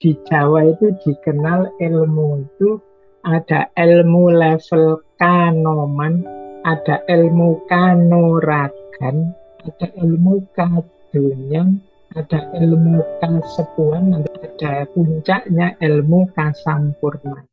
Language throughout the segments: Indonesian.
di Jawa itu dikenal ilmu itu ada ilmu level kanoman, ada ilmu kanoragan, ada ilmu kadonyan, ada ilmu kasepuan, ada puncaknya ilmu kasampurna.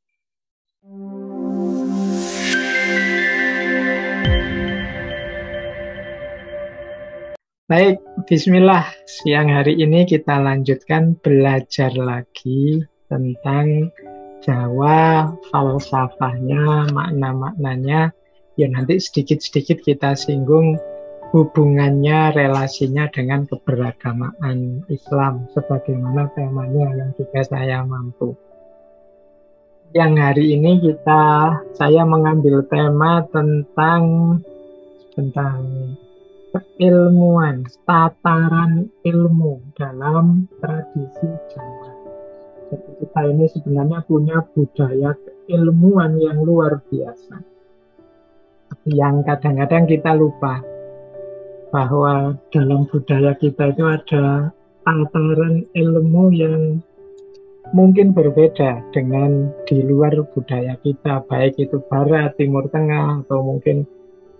Baik, bismillah. Siang hari ini kita lanjutkan belajar lagi tentang Jawa, falsafahnya, makna-maknanya. Ya nanti sedikit-sedikit kita singgung hubungannya, relasinya dengan keberagamaan Islam sebagaimana temanya yang juga saya mampu. Yang hari ini saya mengambil tema tentang keilmuan, tataran ilmu dalam tradisi Jawa. Jadi kita ini sebenarnya punya budaya keilmuan yang luar biasa. Yang kadang-kadang kita lupa bahwa dalam budaya kita itu ada tataran ilmu yang mungkin berbeda dengan di luar budaya kita, baik itu Barat, Timur Tengah, atau mungkin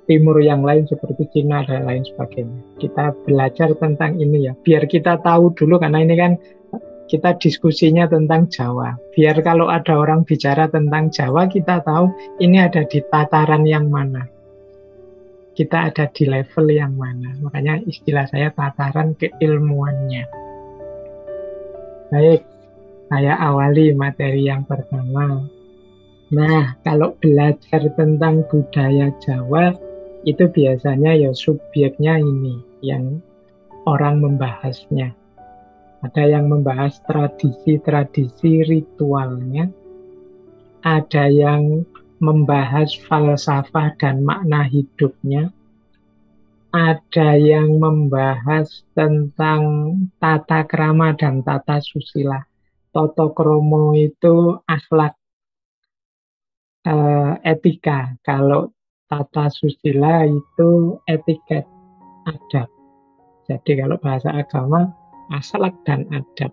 Timur yang lain seperti Cina dan lain sebagainya. Kita belajar tentang ini ya, biar kita tahu dulu, karena ini kan kita diskusinya tentang Jawa. Biar kalau ada orang bicara tentang Jawa, kita tahu ini ada di tataran yang mana. Kita ada di level yang mana. Makanya istilah saya tataran keilmuannya. Baik, saya awali materi yang pertama. Nah, kalau belajar tentang budaya Jawa, itu biasanya ya subjeknya ini yang orang membahasnya. Ada yang membahas tradisi-tradisi ritualnya, ada yang membahas falsafah dan makna hidupnya, ada yang membahas tentang tata krama dan tata susila. Toto kromo itu akhlak, etika. Kalau tata susila itu etiket, adab. Jadi kalau bahasa agama, akhlak dan adab.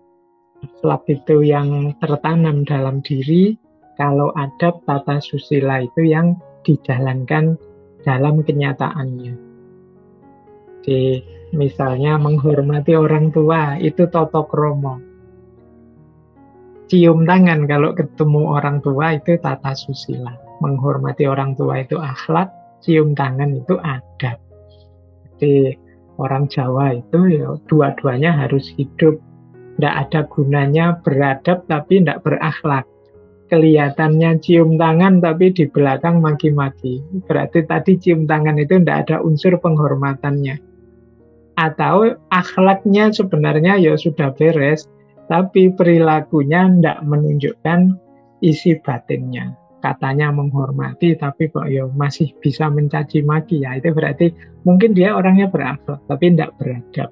Akhlak itu yang tertanam dalam diri, kalau adab, tata susila itu yang dijalankan dalam kenyataannya. Jadi misalnya menghormati orang tua, itu toto kromo. Cium tangan kalau ketemu orang tua itu tata susila. Menghormati orang tua itu akhlak, cium tangan itu adab. Jadi orang Jawa itu ya, dua-duanya harus hidup. Tidak ada gunanya beradab tapi tidak berakhlak. Kelihatannya cium tangan tapi di belakang maki-maki. Berarti tadi cium tangan itu tidak ada unsur penghormatannya. Atau akhlaknya sebenarnya ya sudah beres, tapi perilakunya tidak menunjukkan isi batinnya. Katanya menghormati, tapi kok ya masih bisa mencaci maki, ya itu berarti mungkin dia orangnya berakhlak, tapi tidak beradab.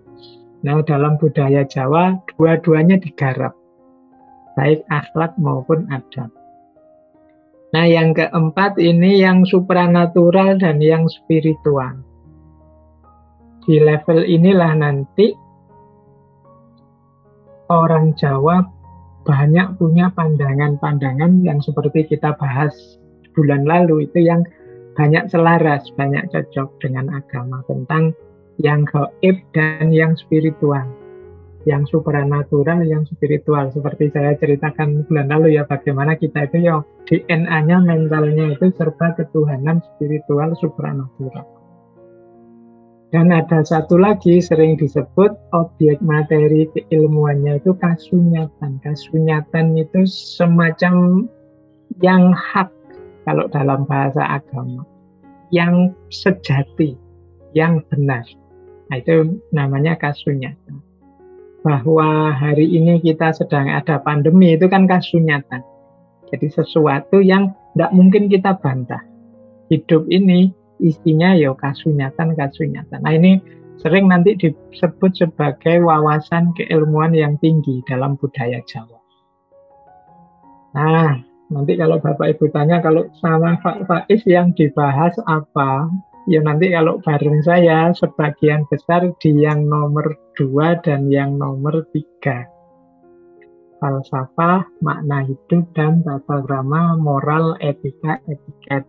Nah, dalam budaya Jawa, dua-duanya digarap, baik akhlak maupun adab. Nah, yang keempat ini yang supranatural dan yang spiritual. Di level inilah nanti orang Jawa banyak punya pandangan-pandangan yang seperti kita bahas bulan lalu, itu yang banyak selaras, banyak cocok dengan agama tentang yang gaib dan yang spiritual, yang supranatural, yang spiritual. Seperti saya ceritakan bulan lalu ya, bagaimana kita itu ya DNA-nya, mentalnya itu serba ketuhanan, spiritual, supranatural. Dan ada satu lagi sering disebut objek materi keilmuannya itu kasunyatan. Kasunyatan itu semacam yang hak kalau dalam bahasa agama, yang sejati, yang benar. Nah, itu namanya kasunyatan. Bahwa hari ini kita sedang ada pandemi itu kan kasunyatan. Jadi sesuatu yang tidak mungkin kita bantah. Hidup ini isinya ya kasunyatan. Nah, ini sering nanti disebut sebagai wawasan keilmuan yang tinggi dalam budaya Jawa. Nah, nanti kalau Bapak Ibu tanya kalau sama Pak Faiz yang dibahas apa, ya nanti kalau bareng saya sebagian besar di yang nomor 2 dan yang nomor 3. falsafah, makna hidup, dan tata krama, moral, etika, etiket.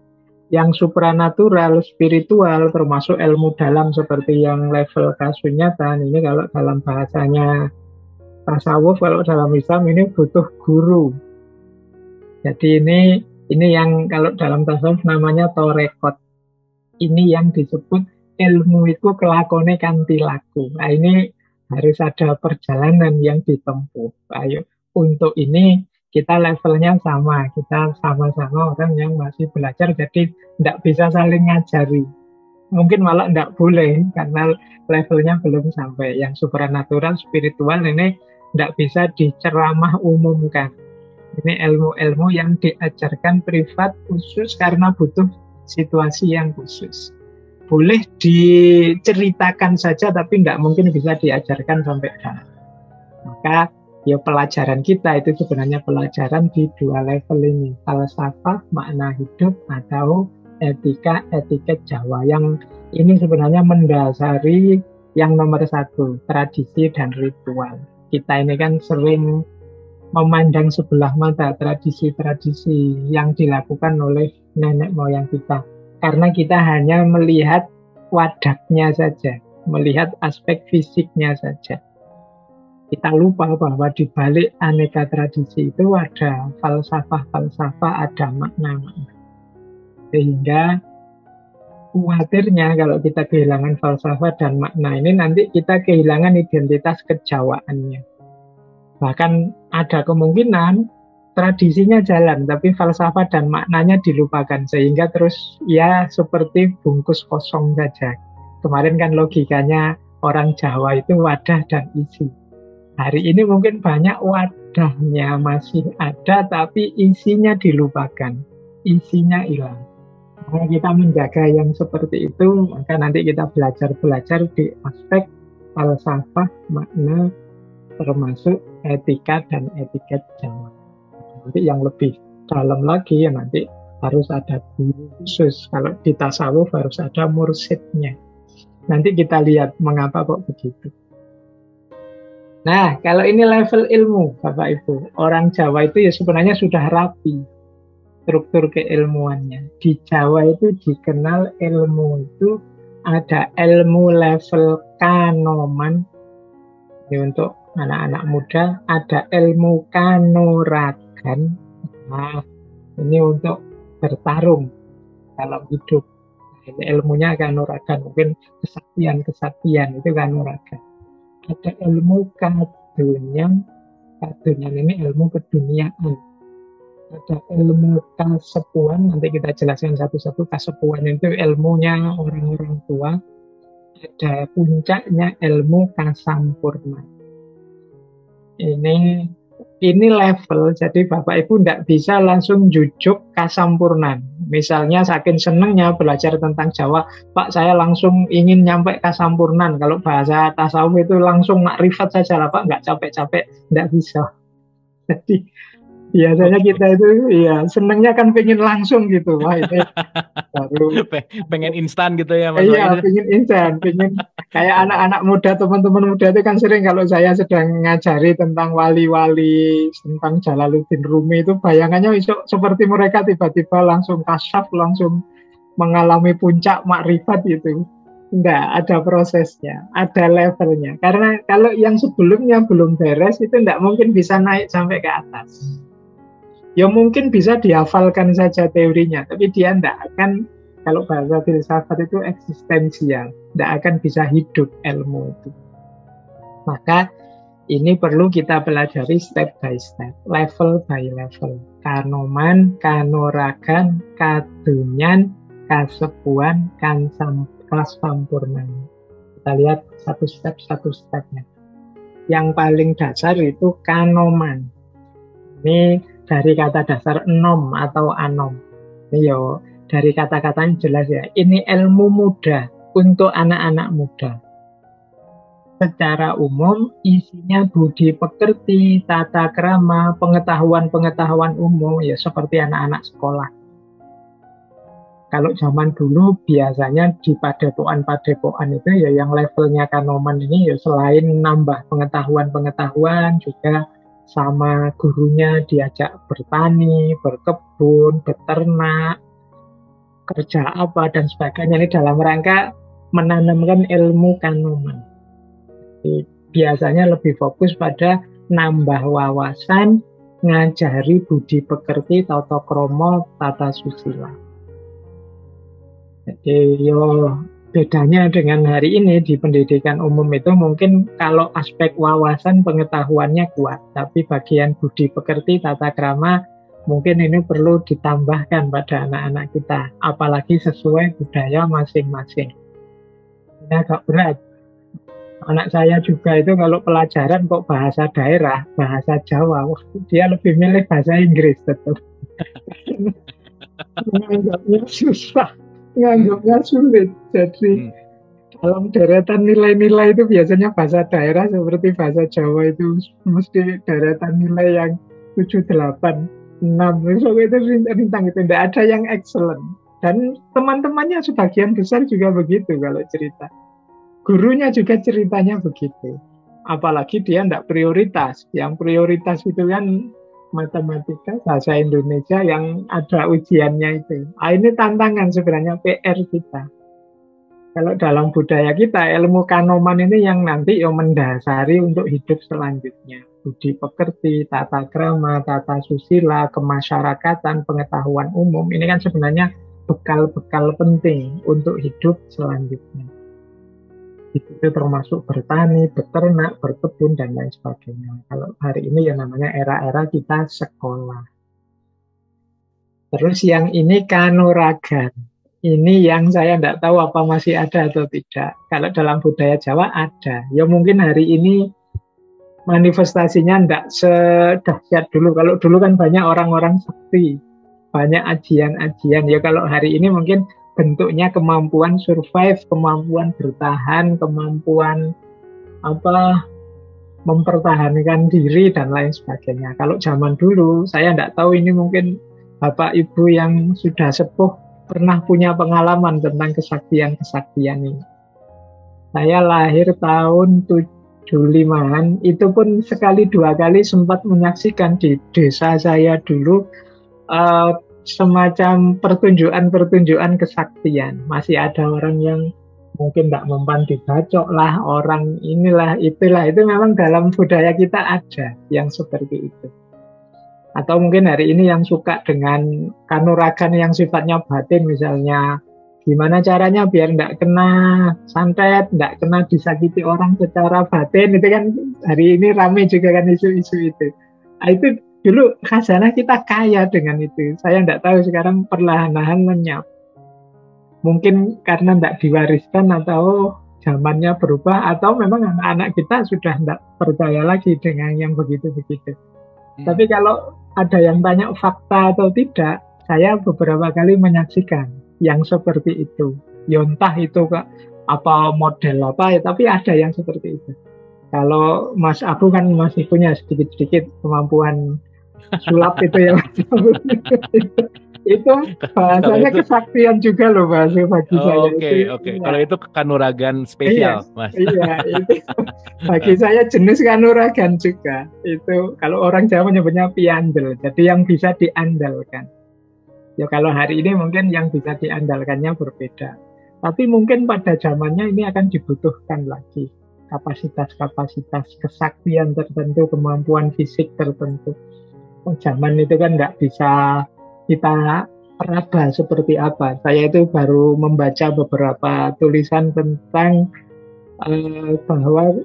Yang supranatural, spiritual, termasuk ilmu dalam seperti yang level kasunyatan, ini kalau dalam bahasanya tasawuf, kalau dalam Islam ini butuh guru. Jadi ini yang kalau dalam tasawuf namanya torekot. Ini yang disebut ilmu itu kelakone kanthi laku. Nah, ini harus ada perjalanan yang ditempuh. Ayo, untuk ini kita levelnya sama. Kita sama-sama orang yang masih belajar, jadi tidak bisa saling ngajari. Mungkin malah tidak boleh, karena levelnya belum sampai. Yang supranatural, spiritual ini tidak bisa diceramah umumkan. Ini ilmu-ilmu yang diajarkan privat khusus karena butuh situasi yang khusus. Boleh diceritakan saja, tapi nggak mungkin bisa diajarkan sampai dalam. Maka ya pelajaran kita itu sebenarnya pelajaran di dua level ini. Falsafah, makna hidup, atau etika, etiket Jawa. Yang ini sebenarnya mendasari yang nomor satu, tradisi dan ritual. Kita ini kan sering memandang sebelah mata tradisi-tradisi yang dilakukan oleh nenek moyang kita. Karena kita hanya melihat wadahnya saja, melihat aspek fisiknya saja. Kita lupa bahwa di balik aneka tradisi itu ada falsafah-falsafah, ada makna-makna. Sehingga khawatirnya kalau kita kehilangan falsafah dan makna ini, nanti kita kehilangan identitas kejawaannya. Bahkan ada kemungkinan tradisinya jalan, tapi falsafah dan maknanya dilupakan. Sehingga terus ya seperti bungkus kosong saja. Kemarin kan logikanya orang Jawa itu wadah dan isi. Hari ini mungkin banyak wadahnya masih ada, tapi isinya dilupakan. Isinya hilang. Nah, kita menjaga yang seperti itu, maka nanti kita belajar-belajar di aspek falsafah, makna, termasuk etika dan etiket Jawa. Nanti yang lebih dalam lagi ya nanti harus ada guru khusus. Kalau di tasawuf harus ada mursyidnya. Nanti kita lihat mengapa kok begitu. Nah, kalau ini level ilmu, Bapak Ibu, orang Jawa itu ya sebenarnya sudah rapi struktur keilmuannya. Di Jawa itu dikenal ilmu itu ada ilmu level kanoman. Ini untuk anak-anak muda, ada ilmu kanuragan. Nah, ini untuk bertarung dalam hidup. Ini ilmunya kanuragan, mungkin kesaktian itu kanuragan. Ada ilmu kadunyan ini ilmu keduniaan. Ada ilmu kasepuan, nanti kita jelaskan satu-satu. Kasepuan itu ilmunya orang-orang tua. Ada puncaknya ilmu kasampurna. Ini level, jadi Bapak Ibu tidak bisa langsung jujuk kasampurnan. Misalnya saking senengnya belajar tentang Jawa, Pak saya langsung ingin nyampe kasampurnan. Kalau bahasa tasawuf itu langsung makrifat saja lah Pak, nggak capek-capek, tidak bisa. Jadi biasanya kita itu ya senengnya kan pengen langsung gitu. Wah ini baru pengen instan gitu ya Mas. Iya, pengen instan, pengen kayak anak-anak muda, teman-teman muda itu kan sering kalau saya sedang ngajari tentang wali-wali, tentang Jalaluddin Rumi itu bayangannya seperti mereka tiba-tiba langsung kasyaf, langsung mengalami puncak makrifat itu. Enggak, ada prosesnya, ada levelnya. Karena kalau yang sebelumnya belum beres itu enggak mungkin bisa naik sampai ke atas. Ya mungkin bisa dihafalkan saja teorinya, tapi dia enggak akan, kalau bahasa filsafat itu eksistensial, tidak akan bisa hidup ilmu itu. Maka ini perlu kita pelajari step by step, level by level. Kanoman, kanuragan, kadunyan, kasepuan, kasampurnan. Kita lihat satu stepnya. Yang paling dasar itu kanoman. Ini dari kata dasar nom atau anom. Ini yo dari kata-katanya jelas ya. Ini ilmu muda untuk anak-anak muda. Secara umum isinya budi pekerti, tata krama, pengetahuan-pengetahuan umum ya seperti anak-anak sekolah. Kalau zaman dulu biasanya di padepokan itu ya yang levelnya kanoman ini ya selain nambah pengetahuan-pengetahuan juga sama gurunya diajak bertani, berkebun, beternak, kerja apa dan sebagainya. Ini dalam rangka menanamkan ilmu kanoman. Jadi, biasanya lebih fokus pada nambah wawasan, ngajari budi pekerti, tata krama, tata susila. Jadi bedanya dengan hari ini di pendidikan umum itu mungkin kalau aspek wawasan pengetahuannya kuat, tapi bagian budi pekerti, tata krama mungkin ini perlu ditambahkan pada anak-anak kita, apalagi sesuai budaya masing-masing. Ini agak berat. Anak saya juga itu kalau pelajaran kok bahasa daerah, bahasa Jawa, wah, dia lebih milih bahasa Inggris tetap. Menganggapnya susah, menganggapnya sulit. Jadi dalam deretan nilai-nilai itu biasanya bahasa daerah seperti bahasa Jawa itu mesti deretan nilai yang 7, 8, 6. So, itu rintang itu tidak ada yang excellent. Dan teman-temannya sebagian besar juga begitu kalau cerita. Gurunya juga ceritanya begitu. Apalagi dia tidak prioritas. Yang prioritas itu kan matematika, bahasa Indonesia yang ada ujiannya itu. Ini tantangan sebenarnya PR kita. Kalau dalam budaya kita, ilmu kanoman ini yang nanti yang mendasari untuk hidup selanjutnya. Budi pekerti, tata krama, tata susila, kemasyarakatan, pengetahuan umum. Ini kan sebenarnya bekal-bekal penting untuk hidup selanjutnya. Itu termasuk bertani, beternak, berkebun, dan lain sebagainya. Kalau hari ini ya namanya era-era kita sekolah. Terus yang ini kanuragan. Ini yang saya tidak tahu apa masih ada atau tidak. Kalau dalam budaya Jawa ada. Ya mungkin hari ini manifestasinya tidak sedahsyat dulu. Kalau dulu kan banyak orang-orang sakti, banyak ajian-ajian. Ya kalau hari ini mungkin bentuknya kemampuan survive, kemampuan bertahan, kemampuan mempertahankan diri dan lain sebagainya. Kalau zaman dulu, saya tidak tahu ini mungkin Bapak Ibu yang sudah sepuh pernah punya pengalaman tentang kesaktian-kesaktian ini. Saya lahir tahun 75-an, itu pun sekali dua kali sempat menyaksikan di desa saya dulu semacam pertunjukan-pertunjukan kesaktian. Masih ada orang yang mungkin tidak mempan dibacok lah, orang inilah, itulah. Itu memang dalam budaya kita ada yang seperti itu. Atau mungkin hari ini yang suka dengan kanuragan yang sifatnya batin, misalnya gimana caranya biar tidak kena santet, tidak kena disakiti orang secara batin. Itu kan hari ini ramai juga kan isu-isu itu. Itu dulu khazanah kita kaya dengan itu. Saya tidak tahu sekarang perlahan-lahan lenyap. Mungkin karena tidak diwariskan atau zamannya berubah, atau memang anak-anak kita sudah tidak percaya lagi dengan yang begitu-begitu. Tapi kalau ada yang tanya fakta atau tidak, saya beberapa kali menyaksikan yang seperti itu. Ya entah itu apa model apa ya, tapi ada yang seperti itu. Kalau Mas Abu kan masih punya sedikit-sedikit kemampuan sulap itu ya. Itu bahasanya itu kesaktian juga loh bahasa bagi saya. Oke. Kalau itu kanuragan spesial, Mas. Iya, itu bagi saya jenis kanuragan juga. Itu kalau orang Jawa menyebutnya piandel, jadi yang bisa diandalkan. Ya kalau hari ini mungkin yang bisa diandalkannya berbeda. Tapi mungkin pada zamannya ini akan dibutuhkan lagi kapasitas-kapasitas kesaktian tertentu, kemampuan fisik tertentu. Zaman itu kan nggak bisa kita raba seperti apa. Saya itu baru membaca beberapa tulisan tentang bahwa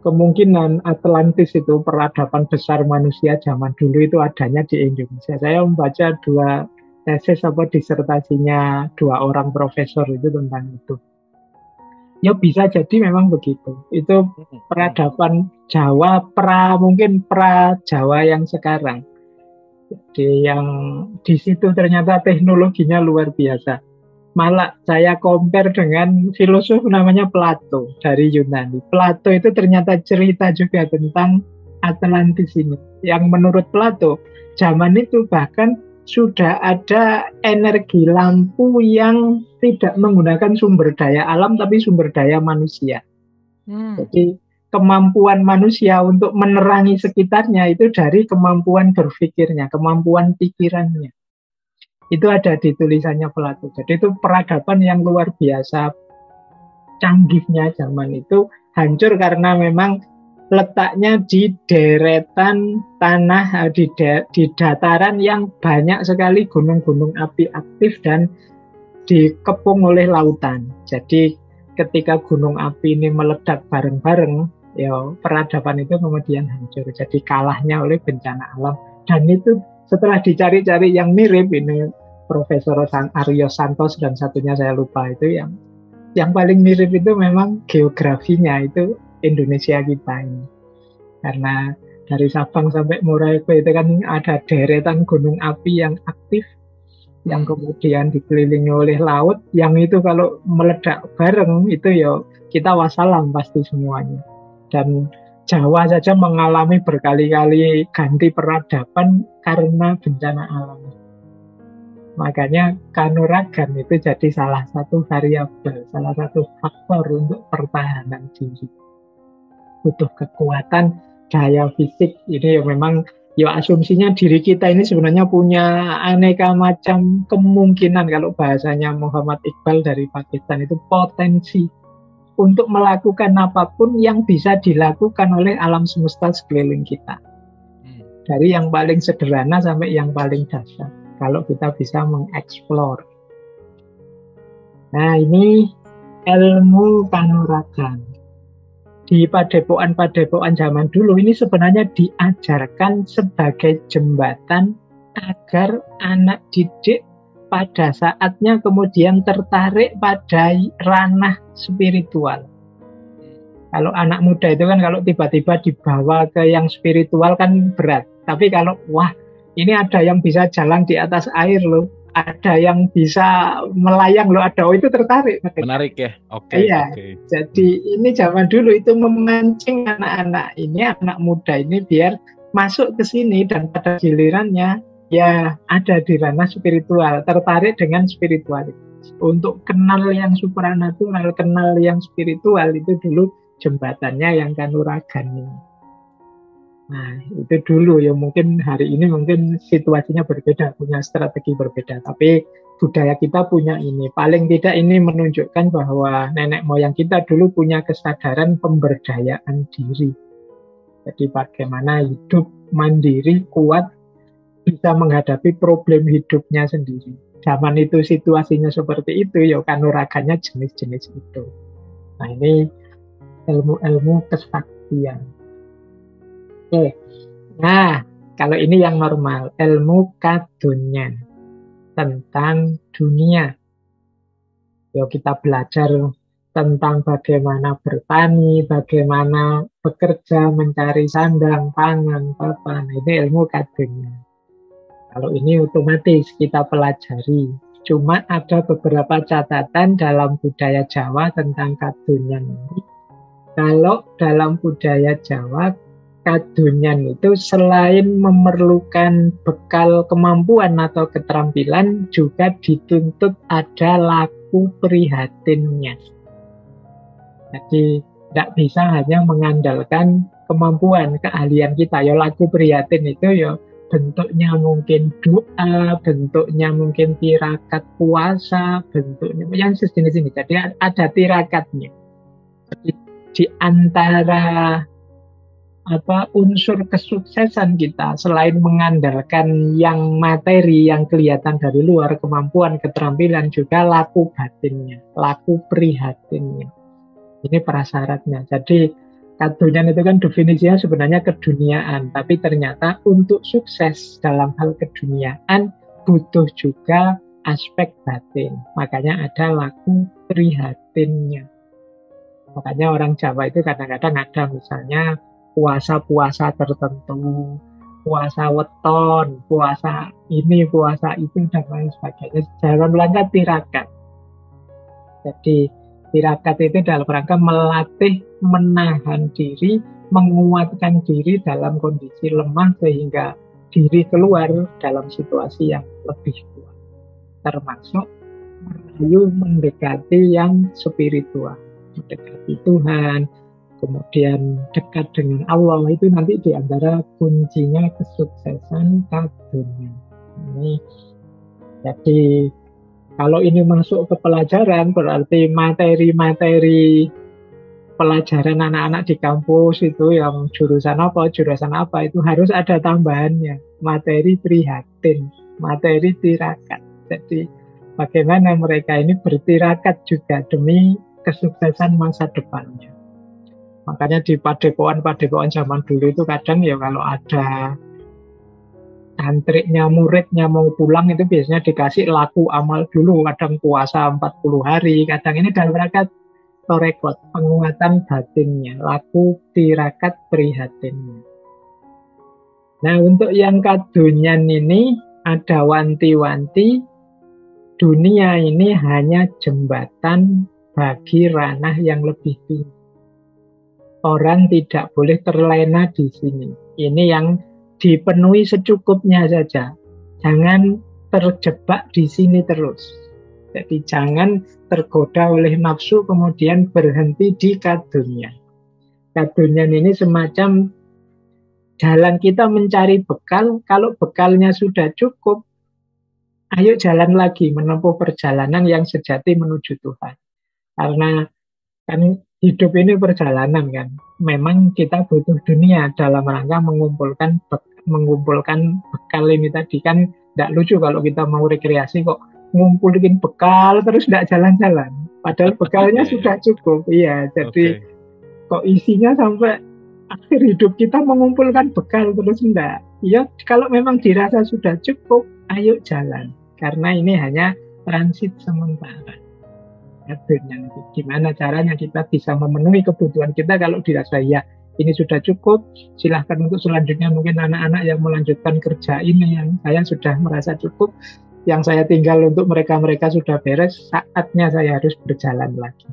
kemungkinan Atlantis itu peradaban besar manusia zaman dulu itu adanya di Indonesia. Saya membaca 2 tesis atau disertasinya 2 orang profesor itu tentang itu. Ya bisa jadi memang begitu. Itu peradaban Jawa mungkin pra Jawa yang sekarang. Jadi yang di situ ternyata teknologinya luar biasa. Malah saya compare dengan filosof namanya Plato dari Yunani. Plato itu ternyata cerita juga tentang Atlantis ini. Yang menurut Plato, zaman itu bahkan sudah ada energi lampu yang tidak menggunakan sumber daya alam tapi sumber daya manusia. Jadi kemampuan manusia untuk menerangi sekitarnya itu dari kemampuan berpikirnya, kemampuan pikirannya. Itu ada di tulisannya Plato. Jadi itu peradaban yang luar biasa canggihnya zaman itu hancur karena memang letaknya di deretan tanah, di dataran yang banyak sekali gunung-gunung api aktif dan dikepung oleh lautan. Jadi ketika gunung api ini meledak bareng-bareng, ya peradaban itu kemudian hancur. Jadi kalahnya oleh bencana alam. Dan itu setelah dicari-cari yang mirip, ini Profesor Aryo Santos dan satunya saya lupa, itu yang paling mirip itu memang geografinya itu Indonesia kita ini. Karena dari Sabang sampai Merauke itu kan ada deretan gunung api yang aktif, yang kemudian dikelilingi oleh laut, yang itu kalau meledak bareng itu ya kita wassalam pasti semuanya. Dan Jawa saja mengalami berkali-kali ganti peradaban karena bencana alam. Makanya kanuragan itu jadi salah satu variabel, salah satu faktor untuk pertahanan diri. Butuh kekuatan, daya fisik. Ini ya memang ya asumsinya diri kita ini sebenarnya punya aneka macam kemungkinan. Kalau bahasanya Muhammad Iqbal dari Pakistan itu potensi untuk melakukan apapun yang bisa dilakukan oleh alam semesta sekeliling kita. Dari yang paling sederhana sampai yang paling dahsyat. Kalau kita bisa mengeksplor. Nah, ini ilmu kanuragan. Di padepokan-padepokan zaman dulu ini sebenarnya diajarkan sebagai jembatan agar anak didik pada saatnya kemudian tertarik pada ranah spiritual. Kalau anak muda itu kan kalau tiba-tiba dibawa ke yang spiritual kan berat. Tapi kalau wah ini ada yang bisa jalan di atas air loh, ada yang bisa melayang loh, ada itu tertarik. Menarik ya, oke. Iya, jadi ini zaman dulu itu memancing anak-anak ini, anak muda ini biar masuk ke sini dan pada gilirannya ya ada di ranah spiritual, tertarik dengan spiritualitas. Untuk kenal yang supranatural, kenal yang spiritual itu dulu jembatannya yang kanuragan ini. Nah, itu dulu ya, mungkin hari ini mungkin situasinya berbeda, punya strategi berbeda. Tapi budaya kita punya ini. Paling tidak ini menunjukkan bahwa nenek moyang kita dulu punya kesadaran pemberdayaan diri. Jadi bagaimana hidup mandiri, kuat, bisa menghadapi problem hidupnya sendiri. Zaman itu situasinya seperti itu, ya kanuragannya jenis-jenis itu. Nah, ini ilmu-ilmu kesaktian. Oke, nah kalau ini yang normal, ilmu kadunian tentang dunia. Ya kita belajar tentang bagaimana bertani, bagaimana bekerja, mencari sandang, pangan, papan. Ini ilmu kadunian. Kalau ini otomatis kita pelajari. Cuma ada beberapa catatan dalam budaya Jawa tentang kadunian ini. Kalau dalam budaya Jawa, kadunian itu selain memerlukan bekal kemampuan atau keterampilan, juga dituntut ada laku prihatinnya. Jadi tidak bisa hanya mengandalkan kemampuan, keahlian kita. Ya laku prihatin itu ya bentuknya mungkin doa, bentuknya mungkin tirakat puasa, bentuknya yang sejenis ini. Jadi ada tirakatnya. Di antara unsur kesuksesan kita selain mengandalkan yang materi yang kelihatan dari luar, kemampuan, keterampilan, juga laku batinnya, laku prihatinnya. Ini prasyaratnya. Jadi kadunian itu kan definisinya sebenarnya keduniaan, tapi ternyata untuk sukses dalam hal keduniaan butuh juga aspek batin. Makanya ada laku prihatinnya. Makanya orang Jawa itu kadang-kadang ada misalnya puasa-puasa tertentu, puasa weton, puasa ini, puasa itu, dan lain sebagainya. Dalam rangka tirakat. Jadi tirakat itu dalam rangka melatih menahan diri, menguatkan diri dalam kondisi lemah sehingga diri keluar dalam situasi yang lebih kuat. Termasuk merayu mendekati yang spiritual, mendekati Tuhan, kemudian dekat dengan Allah, itu nanti diantara kuncinya kesuksesan kadunya. Ini jadi kalau ini masuk ke pelajaran, berarti materi-materi pelajaran anak-anak di kampus itu yang jurusan apa itu harus ada tambahannya, materi prihatin, materi tirakat. Jadi bagaimana mereka ini bertirakat juga demi kesuksesan masa depannya. Makanya di padepokan zaman dulu itu kadang ya kalau ada santriknya, muridnya mau pulang itu biasanya dikasih laku amal dulu, kadang puasa 40 hari, kadang ini dalam rangka torekot, penguatan batinnya, laku tirakat prihatinnya. Nah, untuk yang kadunyan ini ada wanti-wanti, dunia ini hanya jembatan bagi ranah yang lebih tinggi. Orang tidak boleh terlena di sini. Ini yang dipenuhi secukupnya saja. Jangan terjebak di sini terus. Jadi jangan tergoda oleh nafsu kemudian berhenti di kadunyan. Kadunyan ini semacam jalan kita mencari bekal. Kalau bekalnya sudah cukup, ayo jalan lagi menempuh perjalanan yang sejati menuju Tuhan. Karena kan hidup ini perjalanan kan. Memang kita butuh dunia dalam rangka mengumpulkan bekal ini tadi. Kan tidak lucu kalau kita mau rekreasi kok ngumpulin bekal terus tidak jalan-jalan. Padahal bekalnya sudah cukup. Iya, jadi kok isinya sampai akhir hidup kita mengumpulkan bekal terus enggak. Ya kalau memang dirasa sudah cukup, ayo jalan. Karena ini hanya transit sementara. Gimana caranya kita bisa memenuhi kebutuhan kita kalau dirasa ya ini sudah cukup, silahkan untuk selanjutnya mungkin anak-anak yang melanjutkan kerja ini yang saya sudah merasa cukup, yang saya tinggal untuk mereka sudah beres, saatnya saya harus berjalan lagi.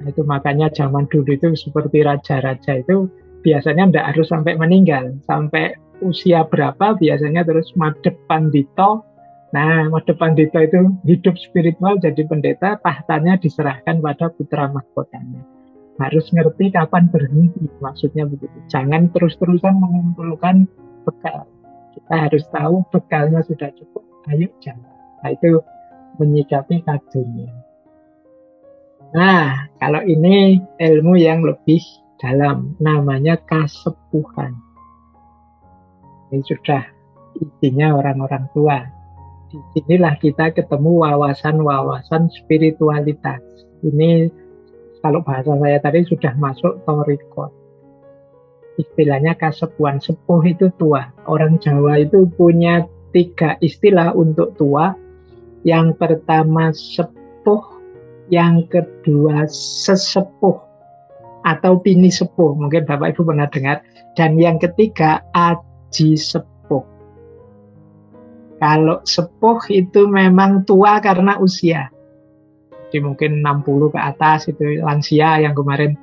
Nah, itu makanya zaman dulu itu seperti raja-raja itu biasanya tidak harus sampai meninggal, sampai usia berapa biasanya terus madhep pandito. Nah, madhep pandito itu hidup spiritual jadi pendeta, tahtanya diserahkan pada putra mahkotanya. Harus ngerti kapan berhenti, maksudnya begitu. Jangan terus-terusan mengumpulkan bekal. Kita harus tahu bekalnya sudah cukup, ayo jalan. Nah, itu menyikapi kadunyan. Nah, kalau ini ilmu yang lebih dalam, namanya kasepuhan. Ini sudah isinya orang-orang tua. Di sinilah kita ketemu wawasan-wawasan spiritualitas. Ini kalau bahasa saya tadi sudah masuk torikot. Istilahnya kasepuhan. Sepuh itu tua. Orang Jawa itu punya 3 istilah untuk tua. Yang pertama sepuh, yang kedua sesepuh atau bini sepuh. Mungkin Bapak Ibu pernah dengar. Dan yang ketiga aji sepuh. Kalau sepuh itu memang tua karena usia. Jadi mungkin 60 ke atas itu lansia yang kemarin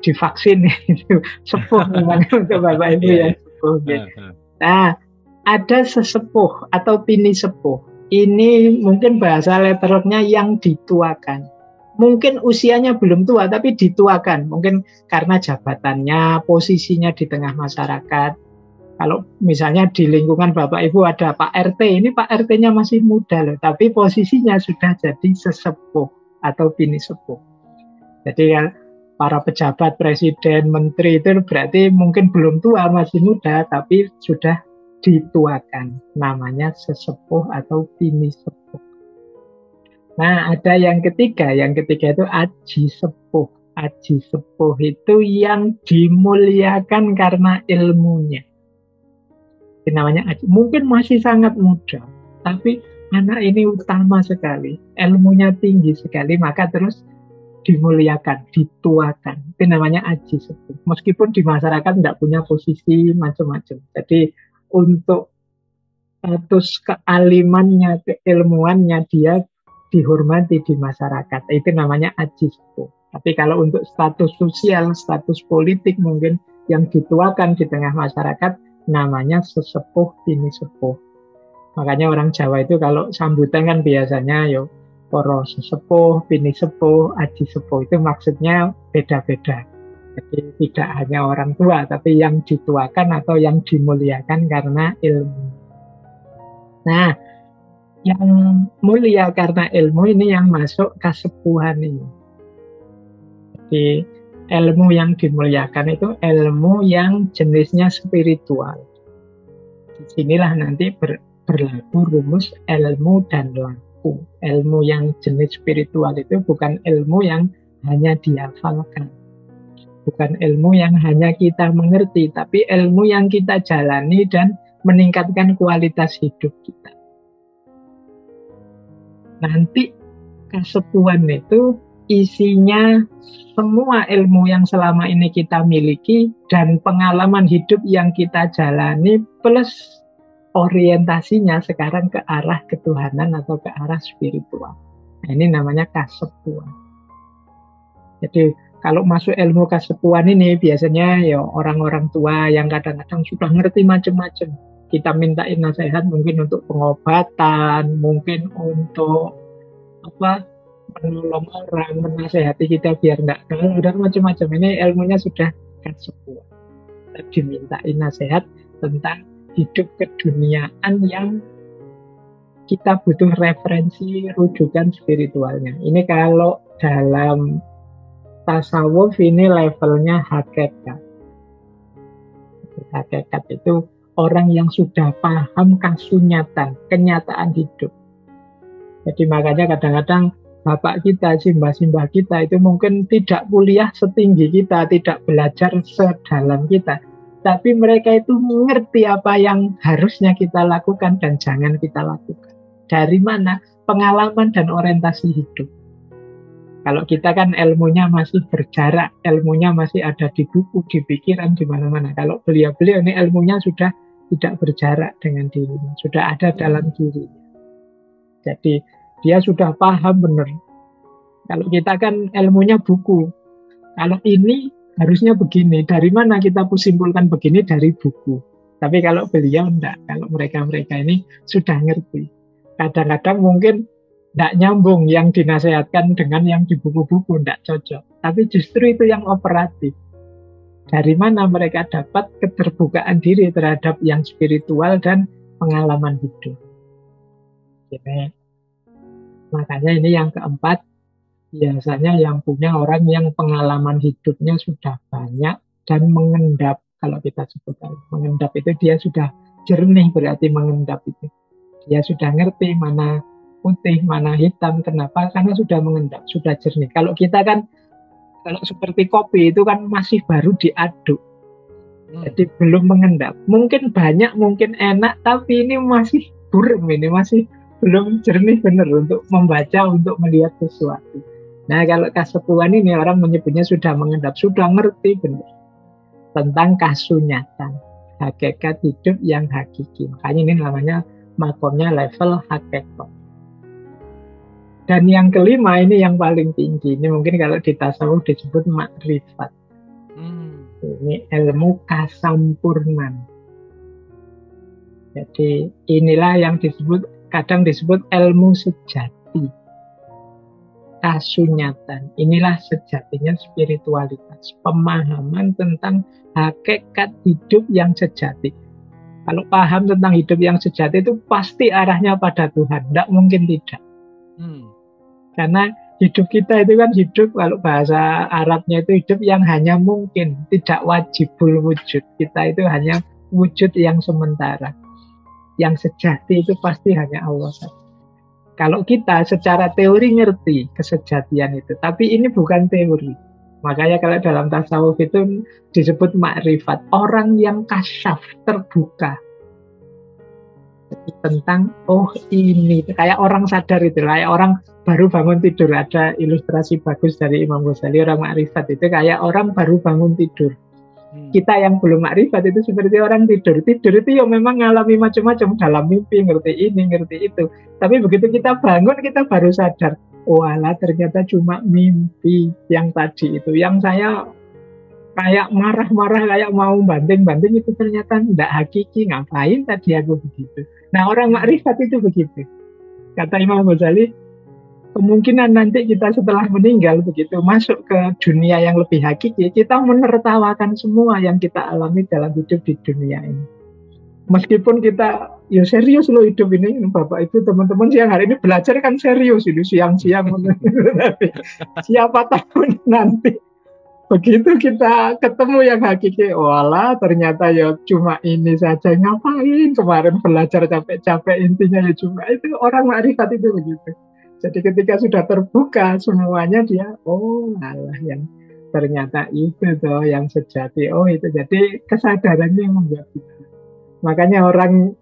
divaksin itu sepuh memang untuk Bapak Ibu yang sepuh. Nah, ada sesepuh atau bini sepuh. Ini mungkin bahasa letternya yang dituakan. Mungkin usianya belum tua tapi dituakan. Mungkin karena jabatannya, posisinya di tengah masyarakat. Kalau misalnya di lingkungan Bapak Ibu ada Pak RT, ini Pak RT-nya masih muda loh, tapi posisinya sudah jadi sesepuh atau bini sepuh. Jadi ya, para pejabat, presiden, menteri itu berarti mungkin belum tua, masih muda, tapi sudah dituakan. Namanya sesepuh atau bini sepuh. Nah, ada yang ketiga itu aji sepuh. Aji sepuh itu yang dimuliakan karena ilmunya. Ini namanya aji. Mungkin masih sangat muda, tapi anak ini utama sekali, ilmunya tinggi sekali, maka terus dimuliakan, dituakan. Itu namanya aji sepuh. Meskipun di masyarakat tidak punya posisi macam-macam. Jadi untuk status kealimannya, keilmuannya dia dihormati di masyarakat. Itu namanya aji sepuh. Tapi kalau untuk status sosial, status politik mungkin yang dituakan di tengah masyarakat, namanya sesepuh bini sepuh. Makanya orang Jawa itu kalau sambutan kan biasanya yo poro sesepuh, bini sepuh, aji sepuh, itu maksudnya beda-beda. Jadi tidak hanya orang tua, tapi yang dituakan atau yang dimuliakan karena ilmu. Nah, yang mulia karena ilmu ini yang masuk kesepuhan ini. Jadi ilmu yang dimuliakan itu ilmu yang jenisnya spiritual. Disinilah nanti berlaku rumus ilmu dan laku. Ilmu yang jenis spiritual itu bukan ilmu yang hanya dihafalkan, bukan ilmu yang hanya kita mengerti, tapi ilmu yang kita jalani dan meningkatkan kualitas hidup kita. Nanti kesepuhan itu isinya semua ilmu yang selama ini kita miliki dan pengalaman hidup yang kita jalani plus orientasinya sekarang ke arah ketuhanan atau ke arah spiritual. Nah, ini namanya kesepuhan. Jadi kalau masuk ilmu kesepuhan ini biasanya ya orang-orang tua yang kadang-kadang sudah ngerti macam-macam. Kita mintain nasihat mungkin untuk pengobatan, mungkin untuk menolong orang, menasehati kita biar nggak galau dan macam-macam. Ini ilmunya sudah kesepuhan. Kita dimintain nasihat tentang hidup keduniaan yang kita butuh referensi rujukan spiritualnya. Ini kalau dalam tasawuf ini levelnya hakikat. Hakikat itu orang yang sudah paham kasunyatan, kenyataan hidup. Jadi makanya kadang-kadang bapak kita, simbah-simbah kita itu mungkin tidak kuliah setinggi kita, tidak belajar sedalam kita. Tapi mereka itu mengerti apa yang harusnya kita lakukan dan jangan kita lakukan. Dari mana? Pengalaman dan orientasi hidup. Kalau kita kan ilmunya masih berjarak, ilmunya masih ada di buku, di pikiran, di mana-mana. Kalau beliau-beliau ini ilmunya sudah tidak berjarak dengan dirinya, sudah ada dalam diri. Jadi dia sudah paham benar. Kalau kita kan ilmunya buku. Kalau ini harusnya begini. Dari mana kita simpulkan begini? Dari buku. Tapi kalau beliau enggak. Kalau mereka-mereka ini sudah ngerti. Kadang-kadang mungkin enggak nyambung yang dinasehatkan dengan yang di buku-buku. Enggak cocok. Tapi justru itu yang operatif. Dari mana mereka dapat keterbukaan diri terhadap yang spiritual dan pengalaman hidup. Jadi, makanya ini yang keempat, biasanya yang punya orang yang pengalaman hidupnya sudah banyak dan mengendap. Kalau kita sebutkan mengendap itu dia sudah jernih, berarti mengendap itu. Dia sudah ngerti mana putih, mana hitam. Kenapa? Karena sudah mengendap, sudah jernih. Kalau kita kan, kalau seperti kopi itu kan masih baru diaduk. Jadi belum mengendap. Mungkin banyak, mungkin enak, tapi ini masih buram, ini masih belum jernih benar untuk membaca, untuk melihat sesuatu. Nah, kalau kesepuhan ini orang menyebutnya sudah mengendap, sudah ngerti benar tentang kasunyatan, hakikat hidup yang hakiki. Makanya ini namanya makomnya level hakikat. Dan yang kelima ini yang paling tinggi. Ini mungkin kalau di tasawuf disebut makrifat. Ini ilmu kasampurnan. Jadi inilah yang kadang disebut ilmu sejati. Kasunyatan. Inilah sejatinya spiritualitas. Pemahaman tentang hakikat hidup yang sejati. Kalau paham tentang hidup yang sejati itu pasti arahnya pada Tuhan. Tidak mungkin tidak. Karena hidup kita itu kan hidup, kalau bahasa Arabnya itu hidup yang hanya mungkin, tidak wajibul wujud. Kita itu hanya wujud yang sementara. Yang sejati itu pasti hanya Allah saja. Kalau kita secara teori ngerti kesejatian itu, tapi ini bukan teori. Makanya kalau dalam tasawuf itu disebut makrifat, orang yang kasyaf, terbuka tentang ini, kayak orang sadar itu, kayak orang baru bangun tidur. Ada ilustrasi bagus dari Imam Ghazali, orang makrifat itu kayak orang baru bangun tidur. Kita yang belum makrifat itu seperti orang tidur. Tidur itu ya memang ngalami macam-macam, dalam mimpi ngerti ini, ngerti itu. Tapi begitu kita bangun, kita baru sadar, walah ternyata cuma mimpi yang tadi itu. Yang saya kayak marah-marah, kayak mau banting-banting itu ternyata tidak hakiki. Ngapain tadi aku begitu? Nah, orang makrifat itu begitu. Kata Imam Ghazali, kemungkinan nanti kita setelah meninggal begitu masuk ke dunia yang lebih hakiki, kita menertawakan semua yang kita alami dalam hidup di dunia ini. Meskipun kita ya serius loh hidup ini, Bapak Ibu teman-teman siang hari ini belajar kan serius itu siang-siang. Tapi siapa tahu nanti begitu kita ketemu yang hakiki, walah ternyata ya cuma ini saja, ngapain kemarin belajar capek-capek, intinya ya cuma itu. Orang makrifat itu begitu. Jadi ketika sudah terbuka semuanya dia, oh alah yang ternyata itu toh yang sejati, oh itu. Jadi kesadarannya yang membuat kita. Makanya orang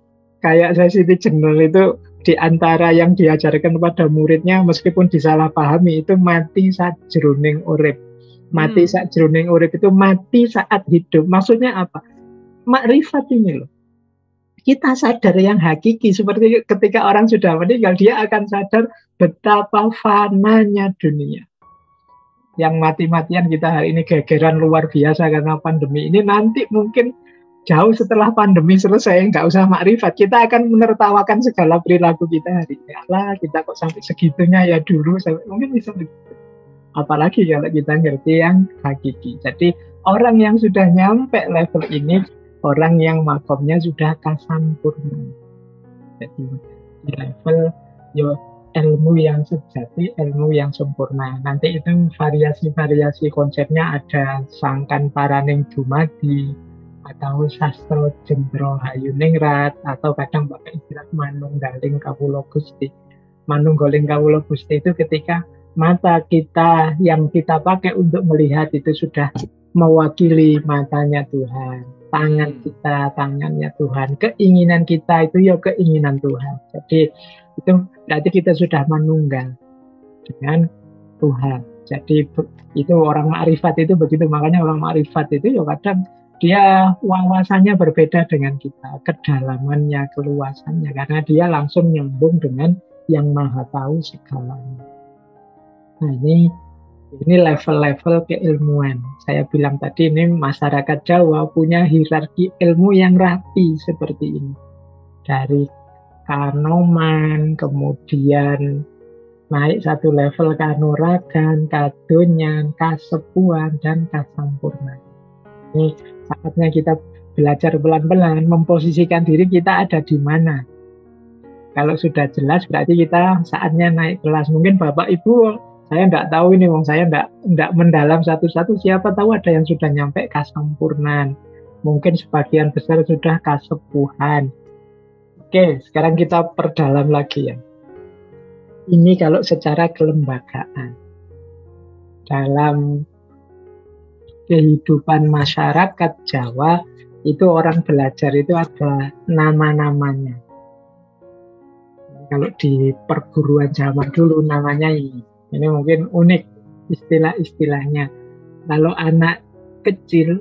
kayak saya Siti Jenel itu di antara yang diajarkan kepada muridnya meskipun disalahpahami itu mati sajroning urip. Mati sakjroning urip itu mati saat hidup. Maksudnya apa? Makrifat ini loh. Kita sadar yang hakiki seperti ketika orang sudah meninggal, dia akan sadar betapa fananya dunia. Yang mati-matian kita hari ini gegeran luar biasa karena pandemi ini, nanti mungkin jauh setelah pandemi selesai, nggak usah makrifat, kita akan menertawakan segala perilaku kita hari ini. Alah, kita kok sampai segitunya ya dulu, sampai mungkin bisa begitu. Apalagi kalau kita ngerti yang hakiki. Jadi orang yang sudah nyampe level ini, orang yang makomnya sudah kasampurna. Jadi di level ilmu yang sejati, ilmu yang sempurna. Nanti itu variasi-variasi konsepnya ada sangkan paraning dumadi, atau sastro jendro hayuningrat, atau kadang pakai istilah manunggaling kawula Gusti. Manunggaling kawula Gusti itu ketika mata kita yang kita pakai untuk melihat itu sudah mewakili matanya Tuhan, tangan kita tangannya Tuhan, keinginan kita itu ya keinginan Tuhan. Jadi itu berarti kita sudah manunggal dengan Tuhan. Jadi itu orang makrifat itu begitu. Makanya orang makrifat itu ya kadang dia wawasannya berbeda dengan kita, kedalamannya, keluasannya, karena dia langsung nyambung dengan yang maha tahu segalanya. Nah ini level-level keilmuan. Saya bilang tadi ini masyarakat Jawa punya hierarki ilmu yang rapi seperti ini. Dari kanoman, kemudian naik satu level kanuragan, kadonyan, kasepuan, dan kasampurna. Ini saatnya kita belajar pelan-pelan memposisikan diri kita ada di mana. Kalau sudah jelas berarti kita saatnya naik kelas. Mungkin Bapak Ibu, saya enggak tahu ini, saya enggak mendalam satu-satu. Siapa tahu ada yang sudah nyampe kasampurnan. Mungkin sebagian besar sudah kasepuhan. Oke, sekarang kita perdalam lagi ya. Ini kalau secara kelembagaan. Dalam kehidupan masyarakat Jawa, itu orang belajar itu ada nama-namanya. Kalau di perguruan zaman dulu namanya ini. Ini mungkin unik istilah-istilahnya. Kalau anak kecil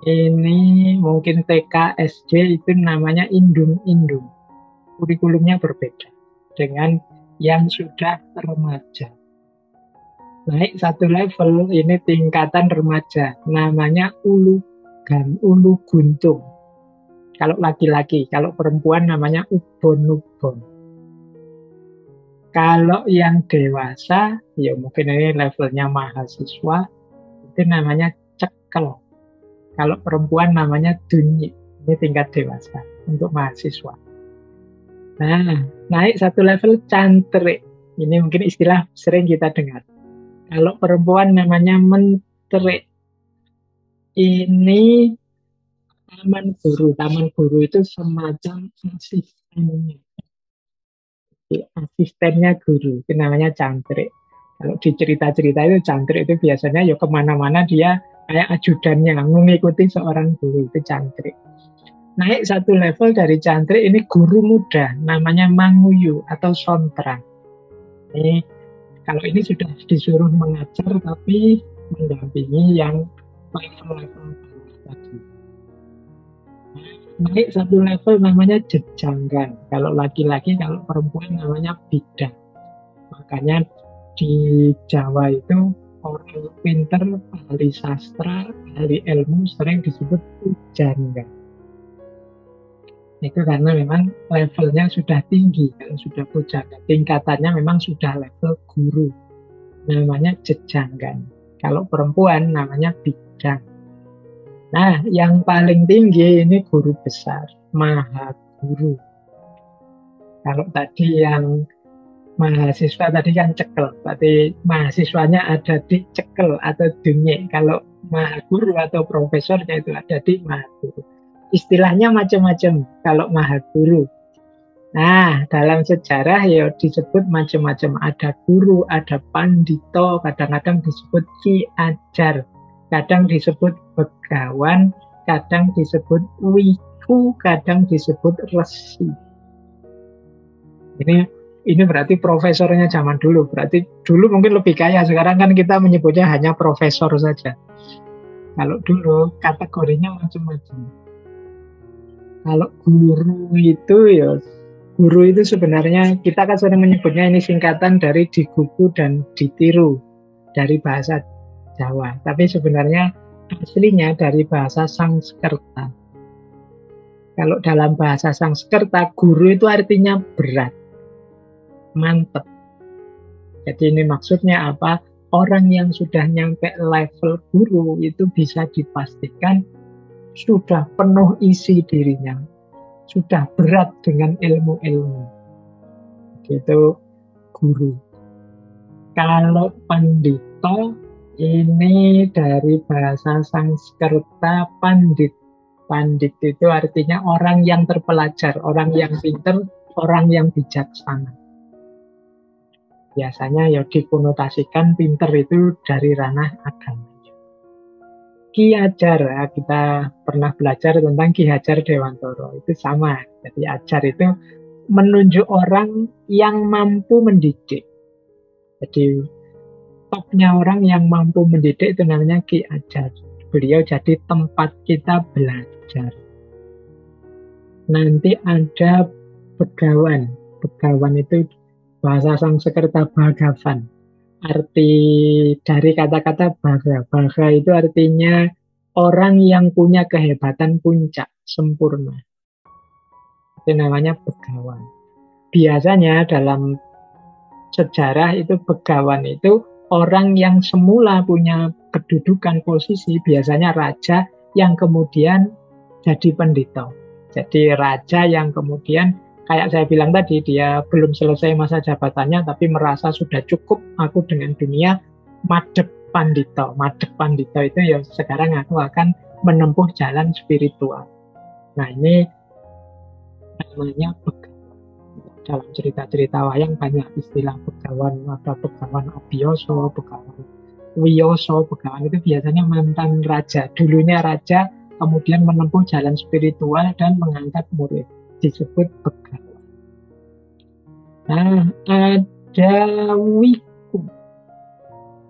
ini mungkin TK, SD itu namanya indung-indung. Kurikulumnya berbeda dengan yang sudah remaja. Naik satu level ini tingkatan remaja. Namanya ulu guntung. Kalau laki-laki, kalau perempuan namanya ubon-ubon. Kalau yang dewasa, ya mungkin ini levelnya mahasiswa, itu namanya cekel. Kalau perempuan namanya dunyi. Ini tingkat dewasa untuk mahasiswa. Nah, naik satu level cantrik. Ini mungkin istilah sering kita dengar. Kalau perempuan namanya mentrik. Ini taman guru. Taman guru itu semacam asistennya. Asistennya guru, itu namanya cantrik. Kalau di cerita-cerita itu cantrik itu biasanya ya kemana-mana dia kayak ajudannya, mengikuti seorang guru, itu cantrik. Naik satu level dari cantrik ini guru muda, namanya manguyu atau sontra. Ini kalau ini sudah disuruh mengajar tapi mendampingi yang level-level tadi. Naik satu level namanya jejanggan. Kalau laki-laki, kalau perempuan namanya bidan. Makanya di Jawa itu orang pinter, ahli sastra, ahli ilmu sering disebut pujangga. Itu karena memang levelnya sudah tinggi. Kalau sudah pujangga, tingkatannya memang sudah level guru. Namanya jejanggan. Kalau perempuan namanya bidang. Nah, yang paling tinggi ini guru besar, maha guru. Kalau tadi yang mahasiswa tadi kan cekel, berarti mahasiswanya ada di cekel atau dunye. Kalau maha guru atau profesornya itu ada di maha guru. Istilahnya macam-macam kalau maha guru. Nah, dalam sejarah ya disebut macam-macam. Ada guru, ada pandito, kadang-kadang disebut ki ajar, kadang disebut begawan, kadang disebut wiku, kadang disebut resi. Ini berarti profesornya zaman dulu. Berarti dulu mungkin lebih kaya. Sekarang kan kita menyebutnya hanya profesor saja. Kalau dulu kategorinya macam-macam. Kalau guru itu sebenarnya kita kan sering menyebutnya ini singkatan dari digugu dan ditiru dari bahasa Jawa. Tapi sebenarnya aslinya dari bahasa Sanskerta. Kalau dalam bahasa Sanskerta, guru itu artinya berat, mantep. Jadi ini maksudnya apa? Orang yang sudah nyampe level guru itu bisa dipastikan sudah penuh isi dirinya, sudah berat dengan ilmu-ilmu. Itu guru. Kalau pandito ini dari bahasa Sanskerta pandit. Pandit itu artinya orang yang terpelajar, orang yang pintar, orang yang bijaksana. Biasanya ya dikonotasikan pintar itu dari ranah agama. Ki Ajar, kita pernah belajar tentang Ki Hajar Dewantoro, itu sama. Jadi ajar itu menunjuk orang yang mampu mendidik. Jadi topnya orang yang mampu mendidik itu namanya Ki Ajar. Beliau jadi tempat kita belajar. Nanti ada begawan. Begawan itu bahasa Sanskerta bhagavan. Arti dari kata-kata baga. Baga itu artinya orang yang punya kehebatan puncak, sempurna. Itu namanya begawan. Biasanya dalam sejarah itu begawan itu orang yang semula punya kedudukan posisi, biasanya raja yang kemudian jadi pendeta. Jadi raja yang kemudian kayak saya bilang tadi, dia belum selesai masa jabatannya, tapi merasa sudah cukup aku dengan dunia, madhep pandito. Madhep pandito itu ya sekarang aku akan menempuh jalan spiritual. Nah ini namanya begawan. Dalam cerita-cerita wayang banyak istilah begawan. Ada begawan Abiyasa, begawan Wiyoso. Begawan itu biasanya mantan raja. Dulunya raja, kemudian menempuh jalan spiritual dan mengangkat murid. Disebut begawan. Nah, ada wiku.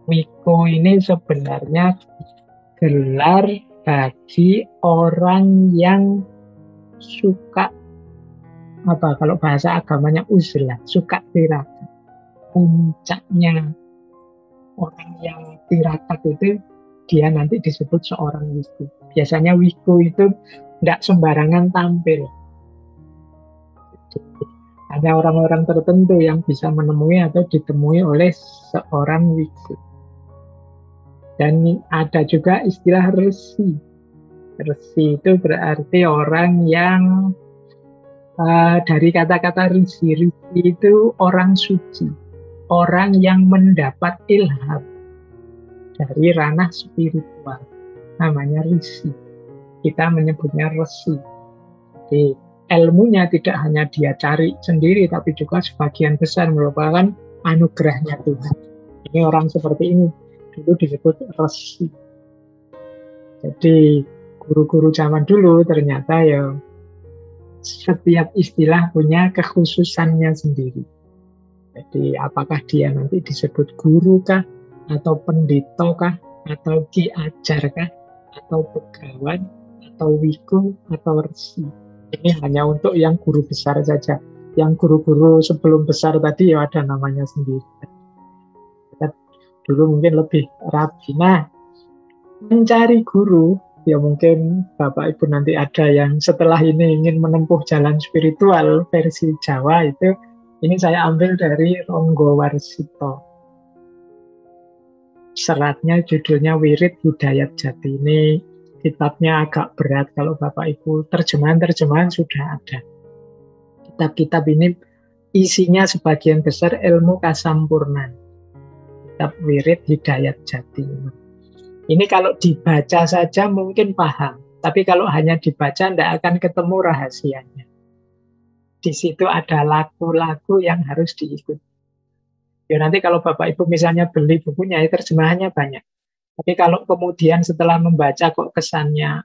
Wiku ini sebenarnya gelar bagi orang yang suka apa? Kalau bahasa agamanya uzlah, suka tirakat. Puncaknya orang yang tirakat itu dia nanti disebut seorang wiku. Biasanya wiku itu tidak sembarangan tampil. Hanya orang-orang tertentu yang bisa menemui atau ditemui oleh seorang wiku. Dan ada juga istilah resi. Resi itu berarti orang yang dari kata-kata risi. Risi itu orang suci. Orang yang mendapat ilham dari ranah spiritual. Namanya risi. Kita menyebutnya resi. Jadi ilmunya tidak hanya dia cari sendiri, tapi juga sebagian besar merupakan anugerahnya Tuhan. Ini orang seperti ini dulu disebut resi. Jadi guru-guru zaman dulu ternyata ya setiap istilah punya kekhususannya sendiri. Jadi apakah dia nanti disebut guru kah, atau pendeta kah, atau ki ajar kah, atau begawan, atau wiku, atau resi. Ini hanya untuk yang guru besar saja. Yang guru-guru sebelum besar tadi ya ada namanya sendiri. Kita dulu mungkin lebih rapi. Nah, mencari guru Ya mungkin Bapak Ibu nanti ada yang setelah ini ingin menempuh jalan spiritual versi Jawa itu, ini saya ambil dari Ronggo Warsito. Seratnya judulnya Wirid Hidayat Jati. Ini kitabnya agak berat kalau Bapak Ibu. Terjemahan-terjemahan sudah ada. Kitab-kitab ini isinya sebagian besar ilmu kasampurnan. Kitab Wirid Hidayat Jati. Ini kalau dibaca saja mungkin paham, tapi kalau hanya dibaca tidak akan ketemu rahasianya. Di situ ada lagu-lagu yang harus diikuti. Ya nanti kalau Bapak Ibu misalnya beli bukunya, ya terjemahannya banyak. Tapi kalau kemudian setelah membaca kok kesannya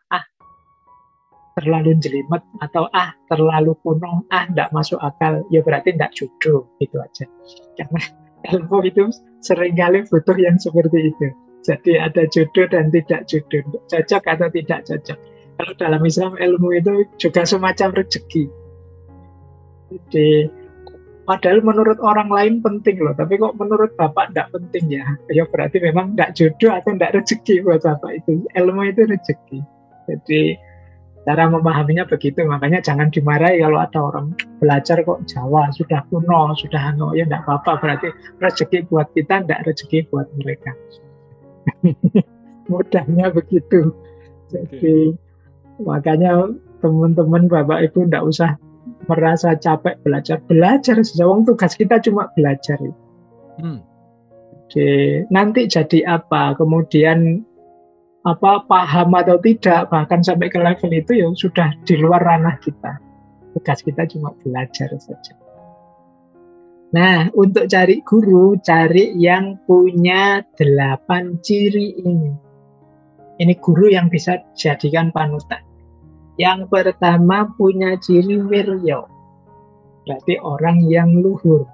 terlalu jelimet atau terlalu kuno, tidak masuk akal, ya berarti tidak jodoh, gitu aja. Karena ilmu itu seringkali butuh yang seperti itu. Jadi ada jodoh dan tidak jodoh, cocok atau tidak cocok. Kalau dalam Islam ilmu itu juga semacam rezeki. Jadi padahal menurut orang lain penting loh, tapi kok menurut Bapak tidak penting ya? Ya berarti memang tidak jodoh atau tidak rezeki buat Bapak itu. Ilmu itu rezeki. Jadi cara memahaminya begitu, makanya jangan dimarahi kalau ada orang belajar kok Jawa, sudah kuno, sudah ya tidak apa-apa, berarti rezeki buat kita, tidak rezeki buat mereka. Mudahnya begitu. Jadi makanya teman-teman Bapak Ibu tidak usah merasa capek belajar sejauh tugas kita cuma belajar. Jadi nanti jadi apa, kemudian paham atau tidak, bahkan sampai ke level itu ya sudah di luar ranah kita. Tugas kita cuma belajar saja. Nah, untuk cari guru, cari yang punya 8 ciri ini. Ini guru yang bisa dijadikan panutan. Yang pertama punya ciri wiryo. Berarti orang yang luhur,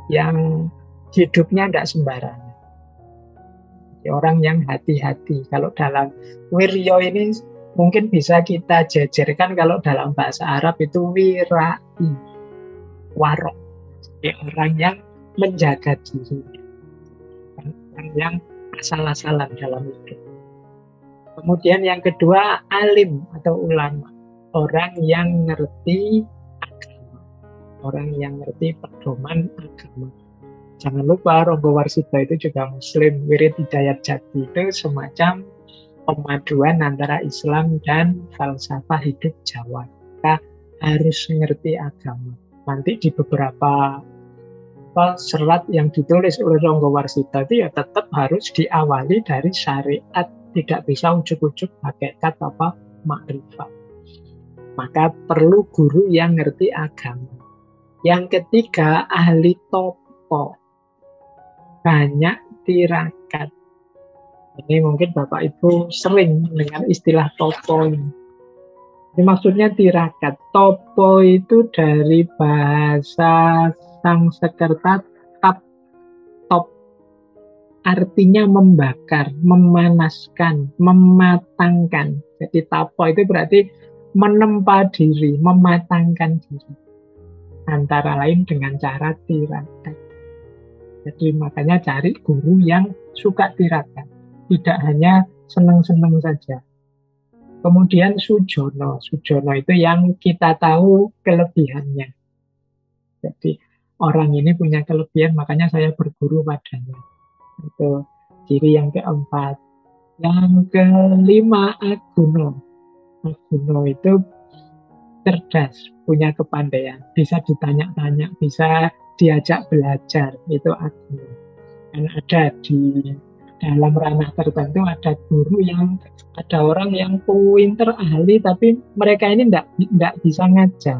yang hidupnya tidak sembarangan. Orang yang hati-hati. Kalau dalam wiryo ini mungkin bisa kita jajarkan kalau dalam bahasa Arab itu wirai, warok. Orang yang menjaga diri, orang yang asal-asalan dalam hidup. Kemudian yang kedua alim atau ulama, orang yang ngerti agama, orang yang ngerti pedoman agama. Jangan lupa Ronggo Warsito itu juga Muslim. Wirid Hidayat Jati itu semacam pemaduan antara Islam dan falsafah hidup Jawa. Kita harus ngerti agama. Nanti di beberapa serat yang ditulis oleh Ronggo Warsito itu ya tetap harus diawali dari syariat, tidak bisa ujuk-ujuk hakikat makrifat. Maka perlu guru yang ngerti agama. Yang ketiga ahli topo, banyak tirakat. Ini mungkin Bapak Ibu sering dengan istilah topo ini. Ini maksudnya tirakat. Topo itu dari bahasa Sanskerta top, artinya membakar, memanaskan, mematangkan. Jadi tapo itu berarti menempa diri, mematangkan diri. Antara lain dengan cara tirakat. Jadi makanya cari guru yang suka tirakat, tidak hanya senang-senang saja. Kemudian sujono. Sujono itu yang kita tahu kelebihannya. Jadi orang ini punya kelebihan, makanya saya berguru padanya. Itu ciri yang keempat. Yang kelima aguno. Aguno itu cerdas, punya kepandaian, bisa ditanya-tanya, bisa diajak belajar. Itu aguno. Dan ada di dalam ranah tertentu ada guru yang ada orang yang pinter ahli, tapi mereka ini tidak bisa ngajar.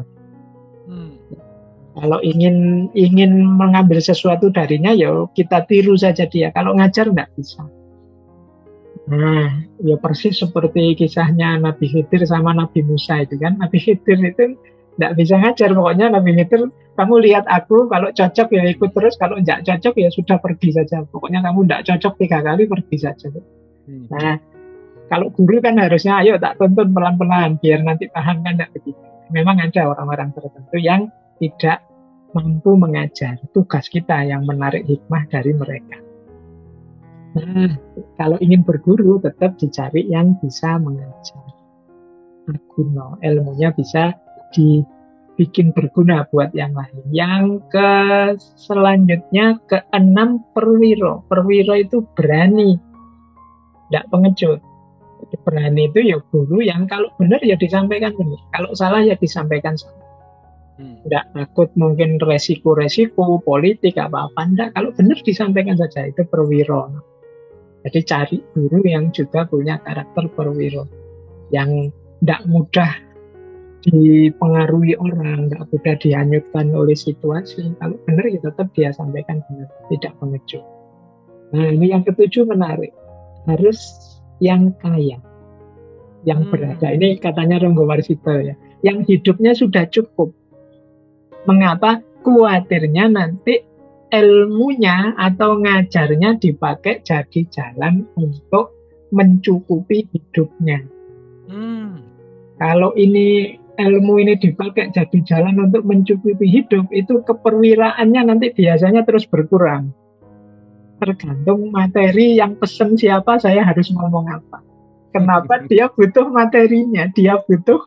Kalau ingin mengambil sesuatu darinya, ya kita tiru saja dia. Kalau ngajar nggak bisa. Nah, ya persis seperti kisahnya Nabi Khidir sama Nabi Musa itu kan. Nabi Khidir itu nggak bisa ngajar. Pokoknya Nabi Khidir, kamu lihat aku, kalau cocok ya ikut terus, kalau nggak cocok ya sudah pergi saja. Pokoknya kamu nggak cocok 3 kali, pergi saja. Nah, kalau guru kan harusnya, ayo tak tuntun pelan-pelan, biar nanti paham kan, nggak begitu. Memang ada orang-orang tertentu yang tidak mampu mengajar. Tugas kita yang menarik hikmah dari mereka. Nah, kalau ingin berguru tetap dicari yang bisa mengajar. Guna, ilmunya bisa dibikin berguna buat yang lain. Yang ke selanjutnya keenam perwiro. Perwiro itu berani, tidak pengecut. Jadi berani itu ya guru yang kalau benar ya disampaikan benar, kalau salah ya disampaikan salah. Tidak takut mungkin resiko-resiko politik apa-apa, enggak. Kalau benar disampaikan saja, itu perwiro. Jadi cari guru yang juga punya karakter perwiro, yang tidak mudah dipengaruhi orang, tidak mudah dihanyutkan oleh situasi. Kalau benar ya tetap dia sampaikan benar, tidak pengecut. Nah, ini yang ketujuh menarik, harus yang kaya, yang berada. Ini katanya Ronggo Warsito ya, yang hidupnya sudah cukup. Mengapa? Khawatirnya nanti ilmunya atau ngajarnya dipakai jadi jalan untuk mencukupi hidupnya. Kalau ini ilmu ini dipakai jadi jalan untuk mencukupi hidup, itu keperwiraannya nanti biasanya terus berkurang. Tergantung materi yang pesen siapa, saya harus ngomong apa. Kenapa? Dia butuh materinya, dia butuh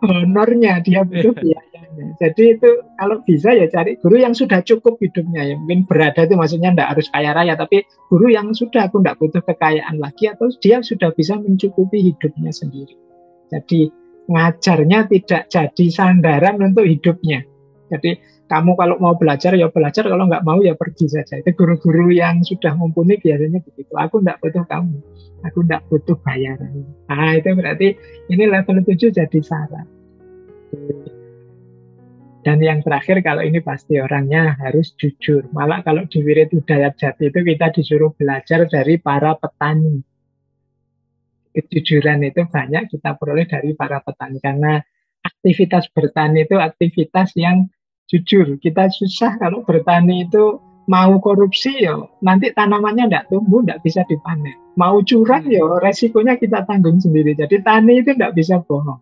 honornya, dia butuh biayanya. Jadi itu kalau bisa ya cari guru yang sudah cukup hidupnya ya. Mungkin berada itu maksudnya tidak harus kaya raya, tapi guru yang sudah, aku tidak butuh kekayaan lagi, atau dia sudah bisa mencukupi hidupnya sendiri. Jadi ngajarnya tidak jadi sandaran untuk hidupnya. Jadi kamu kalau mau belajar ya belajar, kalau nggak mau ya pergi saja. Itu guru-guru yang sudah mumpuni biasanya begitu. Aku nggak butuh kamu, aku nggak butuh bayaran. Nah itu berarti ini level 7 jadi syarat. Dan yang terakhir, kalau ini pasti orangnya harus jujur. Malah kalau di Wirid Hidayat Jati itu kita disuruh belajar dari para petani. Kejujuran itu banyak kita peroleh dari para petani, karena aktivitas bertani itu aktivitas yang jujur. Kita susah kalau bertani itu mau korupsi ya nanti tanamannya tidak tumbuh, tidak bisa dipanen. Mau curang ya resikonya kita tanggung sendiri. Jadi tani itu tidak bisa bohong.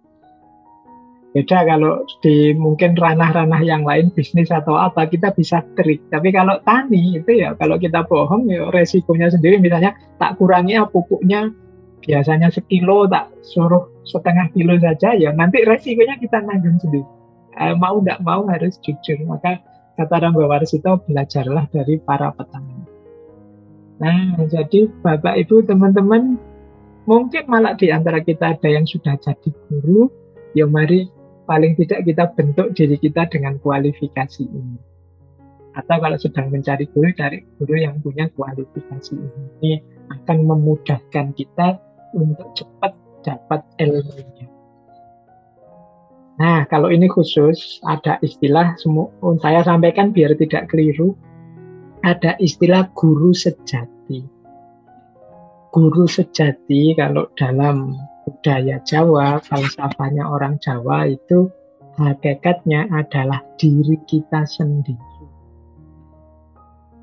Beda kalau di mungkin ranah-ranah yang lain, bisnis atau apa, kita bisa trik. Tapi kalau tani itu ya kalau kita bohong ya resikonya sendiri. Misalnya tak kurangi pupuknya biasanya 1 kilo, tak suruh 1/2 kilo saja, ya nanti resikonya kita tanggung sendiri. Mau tidak mau harus jujur. Maka kata Ronggo Warsito, belajarlah dari para petani. Nah, jadi Bapak Ibu teman-teman, mungkin malah di antara kita ada yang sudah jadi guru, ya mari paling tidak kita bentuk diri kita dengan kualifikasi ini. Atau kalau sedang mencari guru, cari guru yang punya kualifikasi ini. Ini akan memudahkan kita untuk cepat dapat ilmunya. Nah, kalau ini khusus, ada istilah, saya sampaikan biar tidak keliru, ada istilah guru sejati. Guru sejati kalau dalam budaya Jawa, falsafahnya orang Jawa itu hakikatnya adalah diri kita sendiri.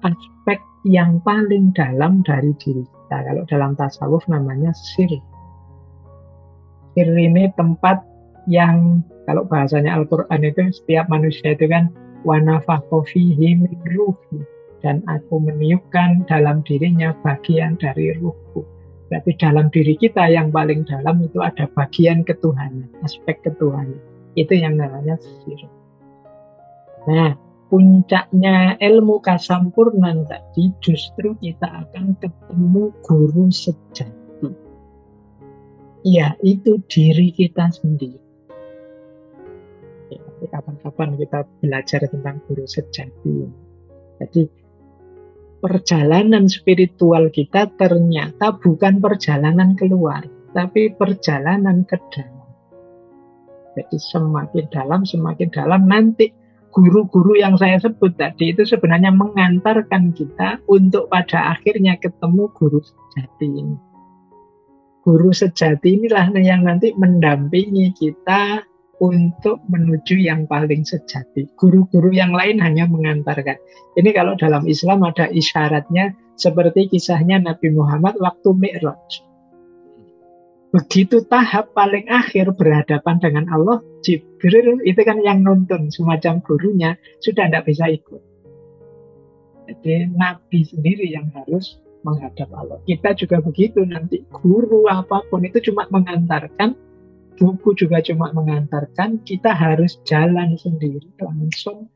Aspek yang paling dalam dari diri kita. Kalau dalam tasawuf namanya sir. Sir ini tempat yang kalau bahasanya Al-Quran itu setiap manusia itu kan wa nafakhtu fihi min ruhi, dan aku meniupkan dalam dirinya bagian dari ruhku. Berarti dalam diri kita yang paling dalam itu ada bagian ketuhanan, aspek ketuhanan. Itu yang namanya sir. Nah, puncaknya ilmu kasampurnan tadi justru kita akan ketemu guru sejati. Ya, itu diri kita sendiri. Ya, kapan-kapan kita belajar tentang guru sejati. Jadi perjalanan spiritual kita ternyata bukan perjalanan keluar, tapi perjalanan ke dalam. Jadi semakin dalam nanti guru-guru yang saya sebut tadi itu sebenarnya mengantarkan kita untuk pada akhirnya ketemu guru sejati ini. Guru sejati inilah yang nanti mendampingi kita untuk menuju yang paling sejati. Guru-guru yang lain hanya mengantarkan. Ini kalau dalam Islam ada isyaratnya seperti kisahnya Nabi Muhammad waktu Mi'raj. Begitu tahap paling akhir berhadapan dengan Allah, Jibril itu kan yang nuntun, semacam gurunya, sudah tidak bisa ikut. Jadi nabi sendiri yang harus menghadap Allah. Kita juga begitu nanti, guru apapun itu cuma mengantarkan, buku juga cuma mengantarkan, kita harus jalan sendiri langsung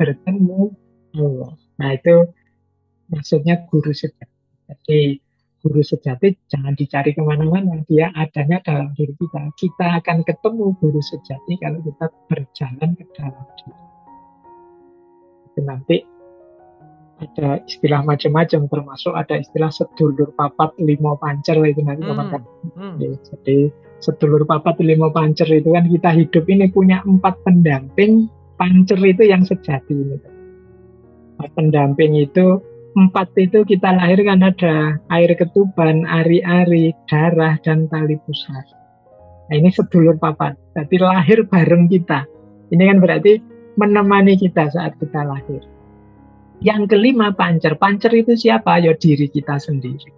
bertemu Allah. Nah itu maksudnya guru sejati. Jadi guru sejati jangan dicari kemana-mana, dia adanya dalam diri kita. Kita akan ketemu guru sejati kalau kita berjalan ke dalam diri. Itu nanti ada istilah macam-macam, termasuk ada istilah sedulur papat limo pancer itu nanti kapan-kapan. Jadi sedulur papat limo pancer itu kan kita hidup ini punya 4 pendamping, pancer itu yang sejati ini. Pendamping itu 4 itu kita lahirkan ada air ketuban, ari-ari, darah, dan tali pusar. Nah ini sedulur papat, jadi lahir bareng kita. Ini kan berarti menemani kita saat kita lahir. Yang kelima pancer. Pancer itu siapa? Ya diri kita sendiri.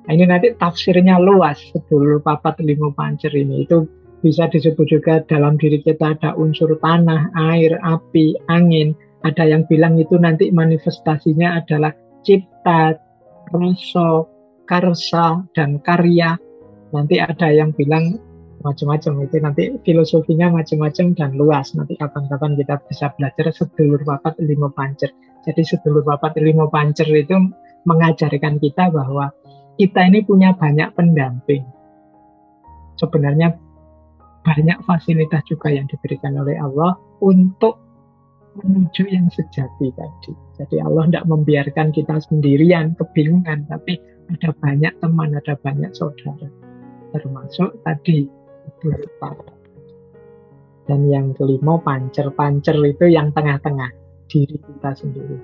Nah, ini nanti tafsirnya luas. Sedulur papat limo pancer ini. Itu bisa disebut juga dalam diri kita ada unsur tanah, air, api, angin. Ada yang bilang itu nanti manifestasinya adalah cipta, rasa, karsa, dan karya. Nanti ada yang bilang macam-macam, itu nanti filosofinya macam-macam dan luas. Nanti kapan-kapan kita bisa belajar sedulur papat limo pancer. Jadi sedulur papat limo pancer itu mengajarkan kita bahwa kita ini punya banyak pendamping. Sebenarnya banyak fasilitas juga yang diberikan oleh Allah untuk menuju yang sejati tadi. Jadi Allah tidak membiarkan kita sendirian, kebingungan, tapi ada banyak teman, ada banyak saudara. Termasuk tadi dan yang kelima pancer. Pancer itu yang tengah-tengah, diri kita sendiri.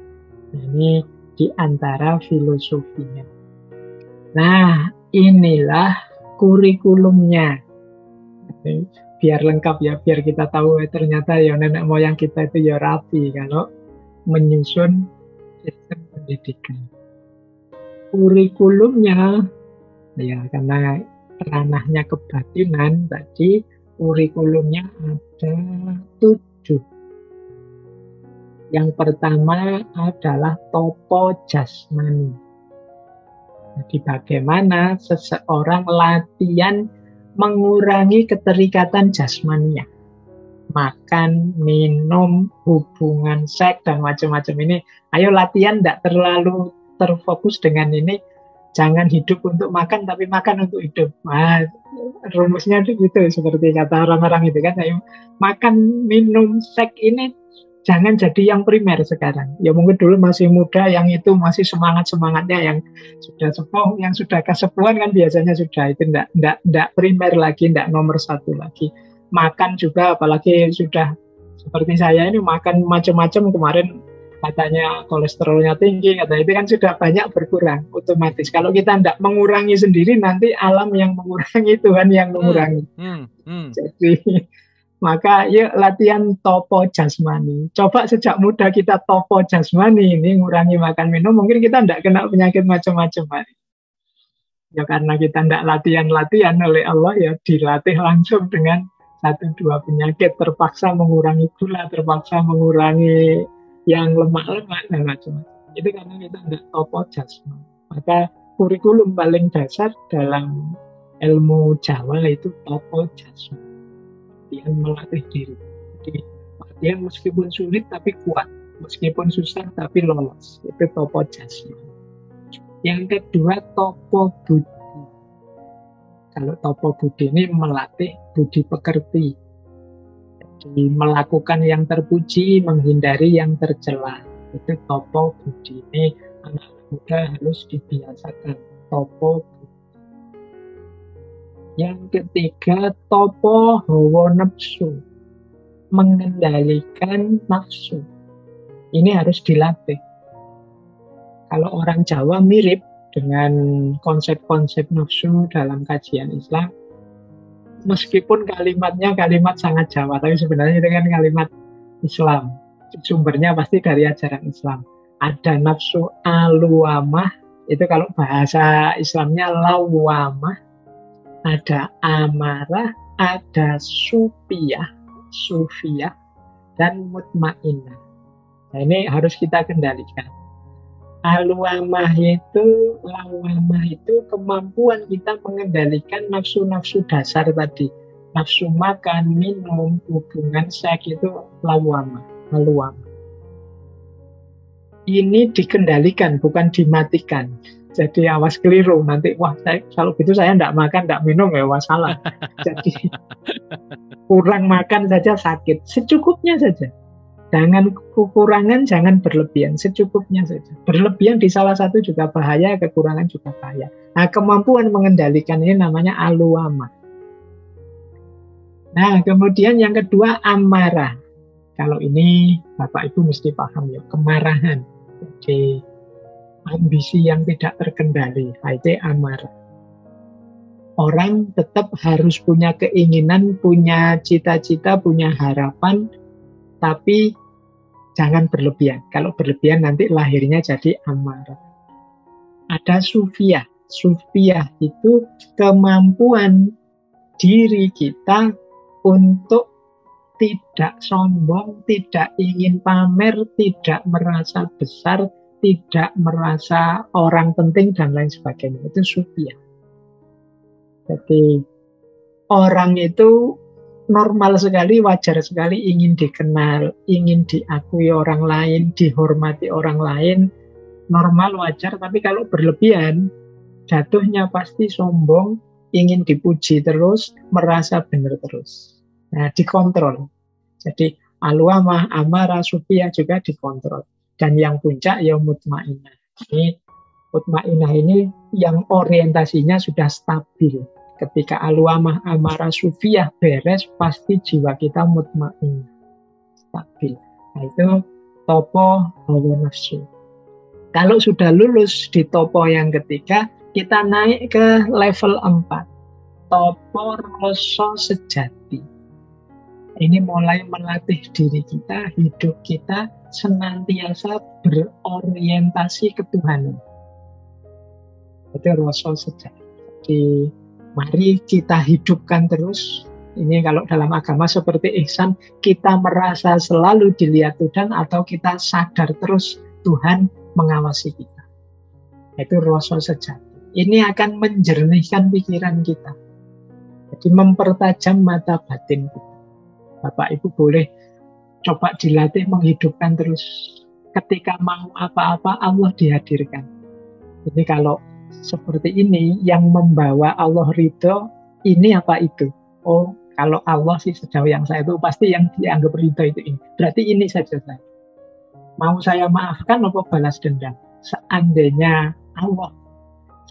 Nah, ini diantara filosofinya. Nah, inilah kurikulumnya. Biar lengkap ya, biar kita tahu ternyata ya nenek moyang kita itu ya rapi kalau menyusun sistem pendidikan. Kurikulumnya ya karena ranahnya kebatinan tadi, kurikulumnya ada 7. Yang pertama adalah topo jasmani. Jadi bagaimana seseorang latihan mengurangi keterikatan jasmania. Makan, minum, hubungan seks, dan macam-macam ini. Ayo latihan tidak terlalu terfokus dengan ini. Jangan hidup untuk makan, tapi makan untuk hidup. Nah, rumusnya itu gitu, seperti kata orang-orang itu kan. Ayo, makan, minum, seks ini jangan jadi yang primer sekarang. Ya mungkin dulu masih muda, yang itu masih semangat-semangatnya, yang sudah sepuh, yang sudah kesepuhan kan biasanya sudah itu enggak primer lagi, enggak nomor 1 lagi. Makan juga, apalagi sudah seperti saya ini makan macam-macam kemarin. Katanya kolesterolnya tinggi, kata itu kan sudah banyak berkurang otomatis. Kalau kita tidak mengurangi sendiri, nanti alam yang mengurangi, Tuhan yang mengurangi. Jadi maka yuk latihan topo jasmani. Coba sejak muda kita topo jasmani ini, ngurangi makan minum, mungkin kita tidak kena penyakit macam-macam. Ya karena kita tidak latihan oleh Allah, ya dilatih langsung dengan 1-2 penyakit. Terpaksa mengurangi gula, terpaksa mengurangi yang lemak-lemak dan macam-macam. Itu karena kita tidak topo jasmani. Maka kurikulum paling dasar dalam ilmu Jawa itu topo jasmani, yang melatih diri. Jadi latihan meskipun sulit tapi kuat, meskipun susah tapi lolos. Itu topo jasmani. Yang kedua topo budi. Kalau topo budi ini melatih budi pekerti. Jadi melakukan yang terpuji, menghindari yang tercela. Itu topo budi. Ini anak muda harus dibiasakan topo budi. Yang ketiga topo hawa nafsu. Mengendalikan nafsu. Ini harus dilatih. Kalau orang Jawa mirip dengan konsep-konsep nafsu dalam kajian Islam. Meskipun kalimatnya kalimat sangat Jawa, tapi sebenarnya itu kan kalimat Islam. Sumbernya pasti dari ajaran Islam. Ada nafsu aluamah, itu kalau bahasa Islamnya lawamah. Ada amarah, ada sufiyah, dan mutmainnah. Nah, ini harus kita kendalikan. Lawamah itu kemampuan kita mengendalikan nafsu-nafsu dasar tadi. Nafsu makan, minum, hubungan seks itu lawamah, aluamah. Ini dikendalikan, bukan dimatikan. Jadi awas keliru nanti, wah kalau gitu saya tidak makan, tidak minum ya, wah salah. Jadi kurang makan saja sakit, secukupnya saja. Jangan kekurangan, jangan berlebihan, secukupnya saja. Berlebihan di salah satu juga bahaya, kekurangan juga bahaya. Nah, kemampuan mengendalikan ini namanya aluamah. Nah, kemudian yang kedua amarah. Kalau ini Bapak Ibu mesti paham ya, kemarahan. Jadi ambisi yang tidak terkendali, itu amarah. Orang tetap harus punya keinginan, punya cita-cita, punya harapan, tapi jangan berlebihan. Kalau berlebihan nanti lahirnya jadi amarah. Ada sufiyah. Sufiyah itu kemampuan diri kita untuk tidak sombong, tidak ingin pamer, tidak merasa besar, tidak merasa orang penting, dan lain sebagainya. Itu sufiyah. Jadi orang itu normal sekali, wajar sekali ingin dikenal, ingin diakui orang lain, dihormati orang lain, normal, wajar. Tapi kalau berlebihan, jatuhnya pasti sombong, ingin dipuji terus, merasa benar terus. Nah, dikontrol. Jadi aluamah, amarah, sufiyah juga dikontrol. Dan yang puncak ya mutmainah. Ini mutmainah ini yang orientasinya sudah stabil. Ketika aluamah, amarah, sufiyah beres, pasti jiwa kita mutmainah, stabil. Nah, itu topo hawa nafsu. Kalau sudah lulus di topo yang ketiga, kita naik ke level 4. Topo rasa sejati. Ini mulai melatih diri kita, hidup kita senantiasa berorientasi ke Tuhan. Itu rasa sejati. Jadi mari kita hidupkan terus. Ini kalau dalam agama seperti ihsan, kita merasa selalu dilihat Tuhan atau kita sadar terus Tuhan mengawasi kita. Itu rasa sejati. Ini akan menjernihkan pikiran kita. Jadi mempertajam mata batin kita. Bapak Ibu boleh coba dilatih menghidupkan terus. Ketika mau apa-apa, Allah dihadirkan. Jadi kalau seperti ini yang membawa Allah ridho, ini apa itu? Oh, kalau Allah sih sejauh yang saya itu pasti yang dianggap ridho itu ini. Berarti ini saja saya. Mau saya maafkan atau balas dendam? Seandainya Allah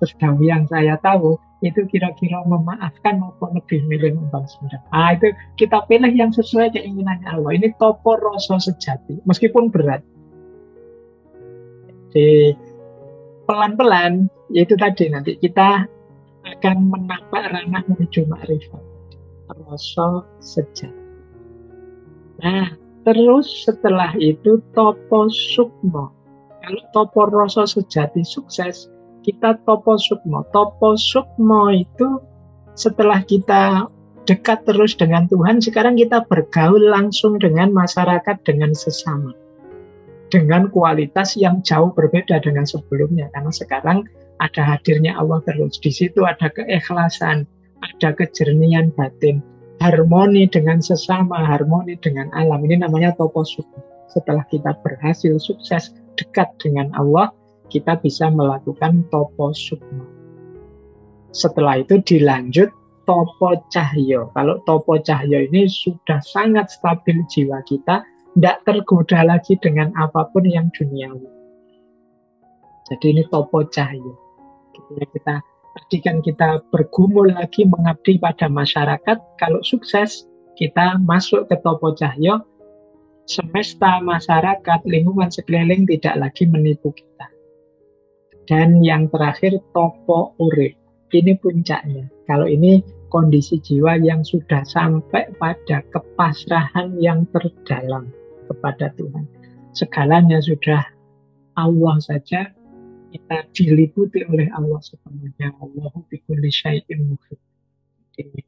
sejauh yang saya tahu itu kira-kira memaafkan maupun lebih milih membalas dendam. Itu kita pilih yang sesuai keinginannya Allah. Ini topo rasa sejati, meskipun berat. Jadi pelan-pelan, yaitu tadi nanti kita akan menapak ranah menuju ma'rifat, rasa sejati. Nah, terus setelah itu topo sukmo. Kalau topo rasa sejati sukses, kita topo sukmo. Topo sukmo itu setelah kita dekat terus dengan Tuhan, sekarang kita bergaul langsung dengan masyarakat, dengan sesama, dengan kualitas yang jauh berbeda dengan sebelumnya. Karena sekarang ada hadirnya Allah terus. Di situ ada keikhlasan, ada kejernihan batin, harmoni dengan sesama, harmoni dengan alam. Ini namanya topo sukmo. Setelah kita berhasil sukses dekat dengan Allah, kita bisa melakukan topo sukmo. Setelah itu dilanjut topo cahyo. Kalau topo cahyo ini sudah sangat stabil jiwa kita, tidak tergoda lagi dengan apapun yang duniawi. Jadi ini topo cahyo. Kita tadi kan kita bergumul lagi mengabdi pada masyarakat. Kalau sukses, kita masuk ke topo cahyo. Semesta, masyarakat, lingkungan sekeliling tidak lagi menipu kita. Dan yang terakhir topo urip. Ini puncaknya. Kalau ini kondisi jiwa yang sudah sampai pada kepasrahan yang terdalam kepada Tuhan. Segalanya sudah Allah saja, kita diliputi oleh Allah sepenuhnya. Allahu bikulli syai'in muhit. Jadi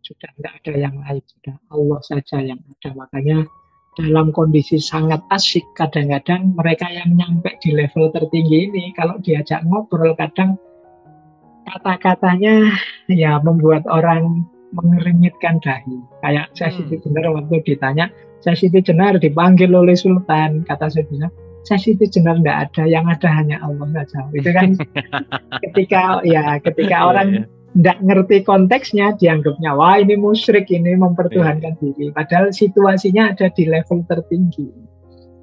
sudah tidak ada yang lain, sudah Allah saja yang ada. Makanya dalam kondisi sangat asyik, kadang-kadang mereka yang nyampe di level tertinggi ini kalau diajak ngobrol kadang kata-katanya ya membuat orang mengernyitkan dahi. Kayak saya Siti Jenar waktu ditanya, saya Siti Jenar dipanggil oleh Sultan, kata saya Jenar, saya Siti Jenar tidak ada, yang ada hanya Allah saja. Itu kan ketika orang tidak ngerti konteksnya, dianggapnya wah ini musyrik, ini mempertuhankan diri. Padahal situasinya ada di level tertinggi,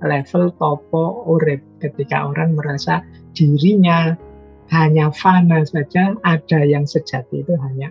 level topo urip, ketika orang merasa dirinya hanya fana saja, ada yang sejati itu hanya